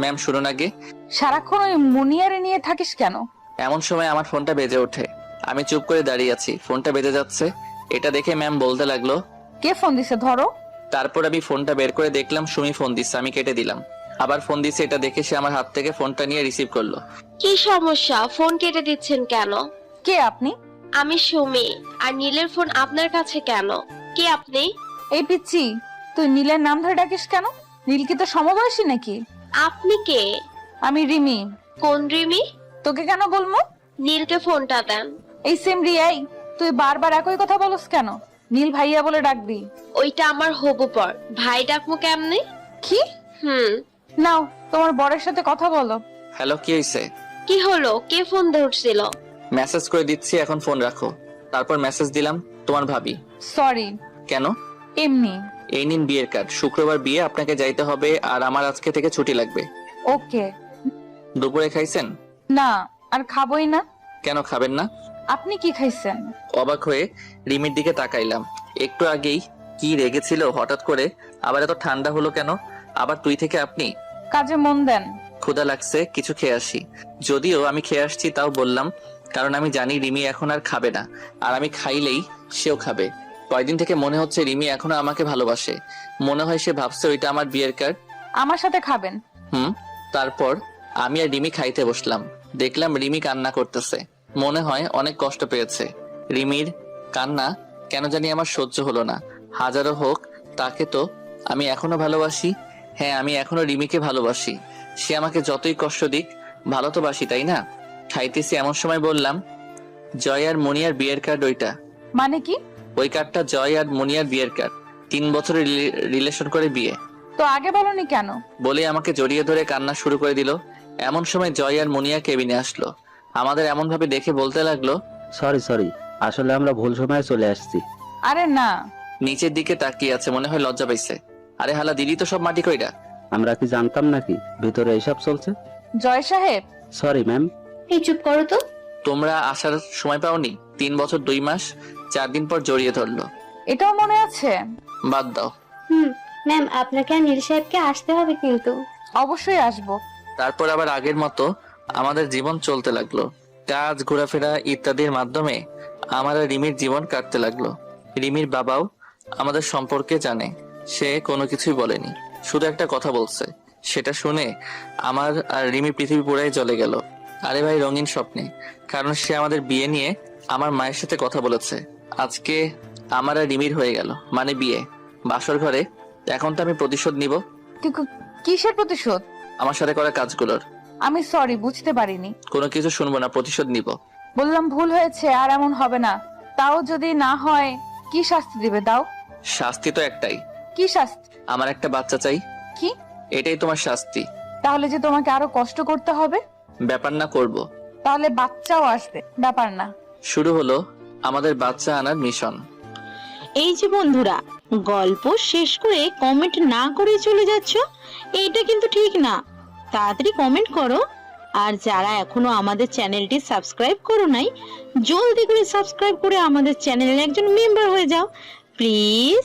ম্যাম শুনুন আগে। সারাক্ষণ ওই মুনিয়ারে নিয়ে থাকিস কেন? এমন সময় আমার ফোনটা বেজে ওঠে। আমি চুপ করে দাঁড়িয়ে আছি, ফোনটা বেজে যাচ্ছে। এটা দেখে ম্যাম বলতে লাগলো, কে ফোন দিছে, ধরো। তারপর আমি ফোনটা বের করে দেখলাম সুমি ফোন দিচ্ছে। আমি কেটে দিলাম। আবার ফোন দিচ্ছে। এটা দেখে সে আমার হাত থেকে ফোনটা নিয়ে রিসিভ করলো। কি সমস্যা? ফোন কেটে দিচ্ছেন কেন? কে আপনি? আমি সুমি। আর নীলের ফোন আপনার কাছে কেন? কে আপনি? এই পিচ্ছি, তুই নীলের নাম ধরে ডাকিস কেন? নীল কি তো সমবয়সী নাকি? আপনি কে? আমি রিমি। কোন রিমি? তোকে কেন বলবো? নীলকে ফোনটা দেন। এই সেম রিয়াই, তুই বারবার একই কথা বলস কেন? নীল ভাইয়া বলে ডাকবি। ওইটা আমার হবু পর। ভাই ডাকমু কেমনে? কি? নাও তোমার বরের সাথে কথা বলো। হ্যালো, কি হয়েছে? কি হলো? কে ফোন ধরছিল? মেসেজ করে দিচ্ছি, এখন ফোন রাখো। তারপর মেসেজ দিলাম, তোমার ভাবি। সরি। কেন? এমনি। এই নিন বিয়ের কার্ড। শুক্রবার বিয়ে, আপনাকে যাইতে হবে। আর আমার আজকে থেকে ছুটি লাগবে। ওকে। দুপুরে খাইছেন? না, আর খাবোই না। কেন খাবেন না? আপনি কি খাইছেন? অবাক হয়ে রিমির দিকে তাকাইলাম। একটু আগেই কি রেগেছিল, হঠাৎ করে আবার এত ঠান্ডা হলো কেন? আবার তুই থেকে আপনি। কাজে মন দেন। ক্ষুধা লাগছে, কিছু খেয়ে আসি। যদিও আমি খেয়ে আসছি তাও বললাম, কারণ আমি জানি রিমি এখন আর খাবে না। আর আমি খাইলেই সেও খাবে। কয়দিন থেকে মনে হচ্ছে রিমি এখনো আমাকে ভালোবাসে। মনে হয় সে ভাবছে ওইটা আমার বিয়ের কার্ড। আমার সাথে খাবেন? তারপর আমি আর রিমি খাইতে বসলাম। দেখলাম রিমি কান্না করতেছে। মনে হয় অনেক কষ্ট পেয়েছে। রিমির কান্না কেন জানি আমার সহ্য হলো না। হাজারো হোক, তাকে তো আমি এখনো ভালোবাসি। হ্যাঁ, আমি এখনো রিমিকে ভালোবাসি। সে আমাকে যতই কষ্ট দিক, ভালো তো বাসি, তাই না? খাইতেছি এমন সময় বললাম, জয় আর মনিয়ার বিয়ের কার্ড ওইটা। মানে কি? ওই কার্ডটা জয় আর মনিয়ার বিয়ের কার্ড। 3 বছরের রিলেশন করে বিয়ে। তো আগে বলনি কেন? বলে আমাকে জড়িয়ে ধরে কান্না শুরু করে দিল। এমন সময় জয় আর মনিয়া কেবিনে আসলো। আমাদের এমন ভাবে দেখে বলতে লাগলো, সরি, আসলে আমরা ভুল সময়ে চলে আসছি। আরে না। নিচের দিকে তাকিয়ে আছে, মনে হয় লজ্জা পাইছে। আরে হালা, দিদি তো সব মাটি কইরা। আমরা কি জানতাম নাকি ভিতরে এইসব চলছে? জয় সাহেব। Sorry ma'am. এই চুপ করো তো। তোমরা আসার সময় পাওনি? 3 বছর 2 মাস 4 দিন পর জড়িয়ে ধরলো। এটাও মনে আছে? বাদ দাও। ম্যাম, আপনাকে আর নীল সাহেবকে আসতে হবে কিন্তু। অবশ্যই আসবো। তারপর আবার আগের মতো আমাদের জীবন চলতে লাগলো। কাজ, ঘোরাফেরা ইত্যাদির মাধ্যমে আমার আর রিমির জীবন কাটতে লাগলো। রিমির বাবাও আমাদের সম্পর্কে জানে। সে কোনো কিছুই বলেনি, শুধু একটা কথা বলছে। সেটা শুনে আমার আর রিমি পৃথিবী পুরাই জ্বলে গেল। আরে ভাই, রঙিন স্বপ্নে। কারণ সে আমাদের বিয়ে নিয়ে আমার মায়ের সাথে কথা বলেছে। আজকে আমার আর রিমির হয়ে গেল, মানে বিয়ে, বাসর ঘরে। এখন তো আমি প্রতিশোধ নিব। কিসের প্রতিশোধ? আমার সাথে করা কাজগুলোর। আমি সরি, বুঝতে পারিনি। কোনো কিছু শুনবো না, প্রতিশোধ নিব। বললাম ভুল হয়েছে, আর এমন হবে না। তাও যদি না হয়, কি শাস্তি দিবে দাও? শাস্তি তো একটাই। কি শাস্তি? আমার একটা বাচ্চা চাই। কি? এটাই তোমার শাস্তি। তাহলে যে তোমাকে আরো কষ্ট করতে হবে? ব্যাপার না, করব। তাহলে বাচ্চাও আসবে, ব্যাপার না। শুরু হলো আমাদের বাচ্চা আনার মিশন। এই যে বন্ধুরা, গল্প শেষ করে কমেন্ট না করে চলে যাচ্ছ, এইটা কিন্তু ঠিক না। তাড়াতাড়ি কমেন্ট করো। আর যারা এখনো আমাদের চ্যানেলটি সাবস্ক্রাইব করো নাই, জলদি করে সাবস্ক্রাইব করে আমাদের চ্যানেলের একজন মেম্বার হয়ে যাও প্লিজ।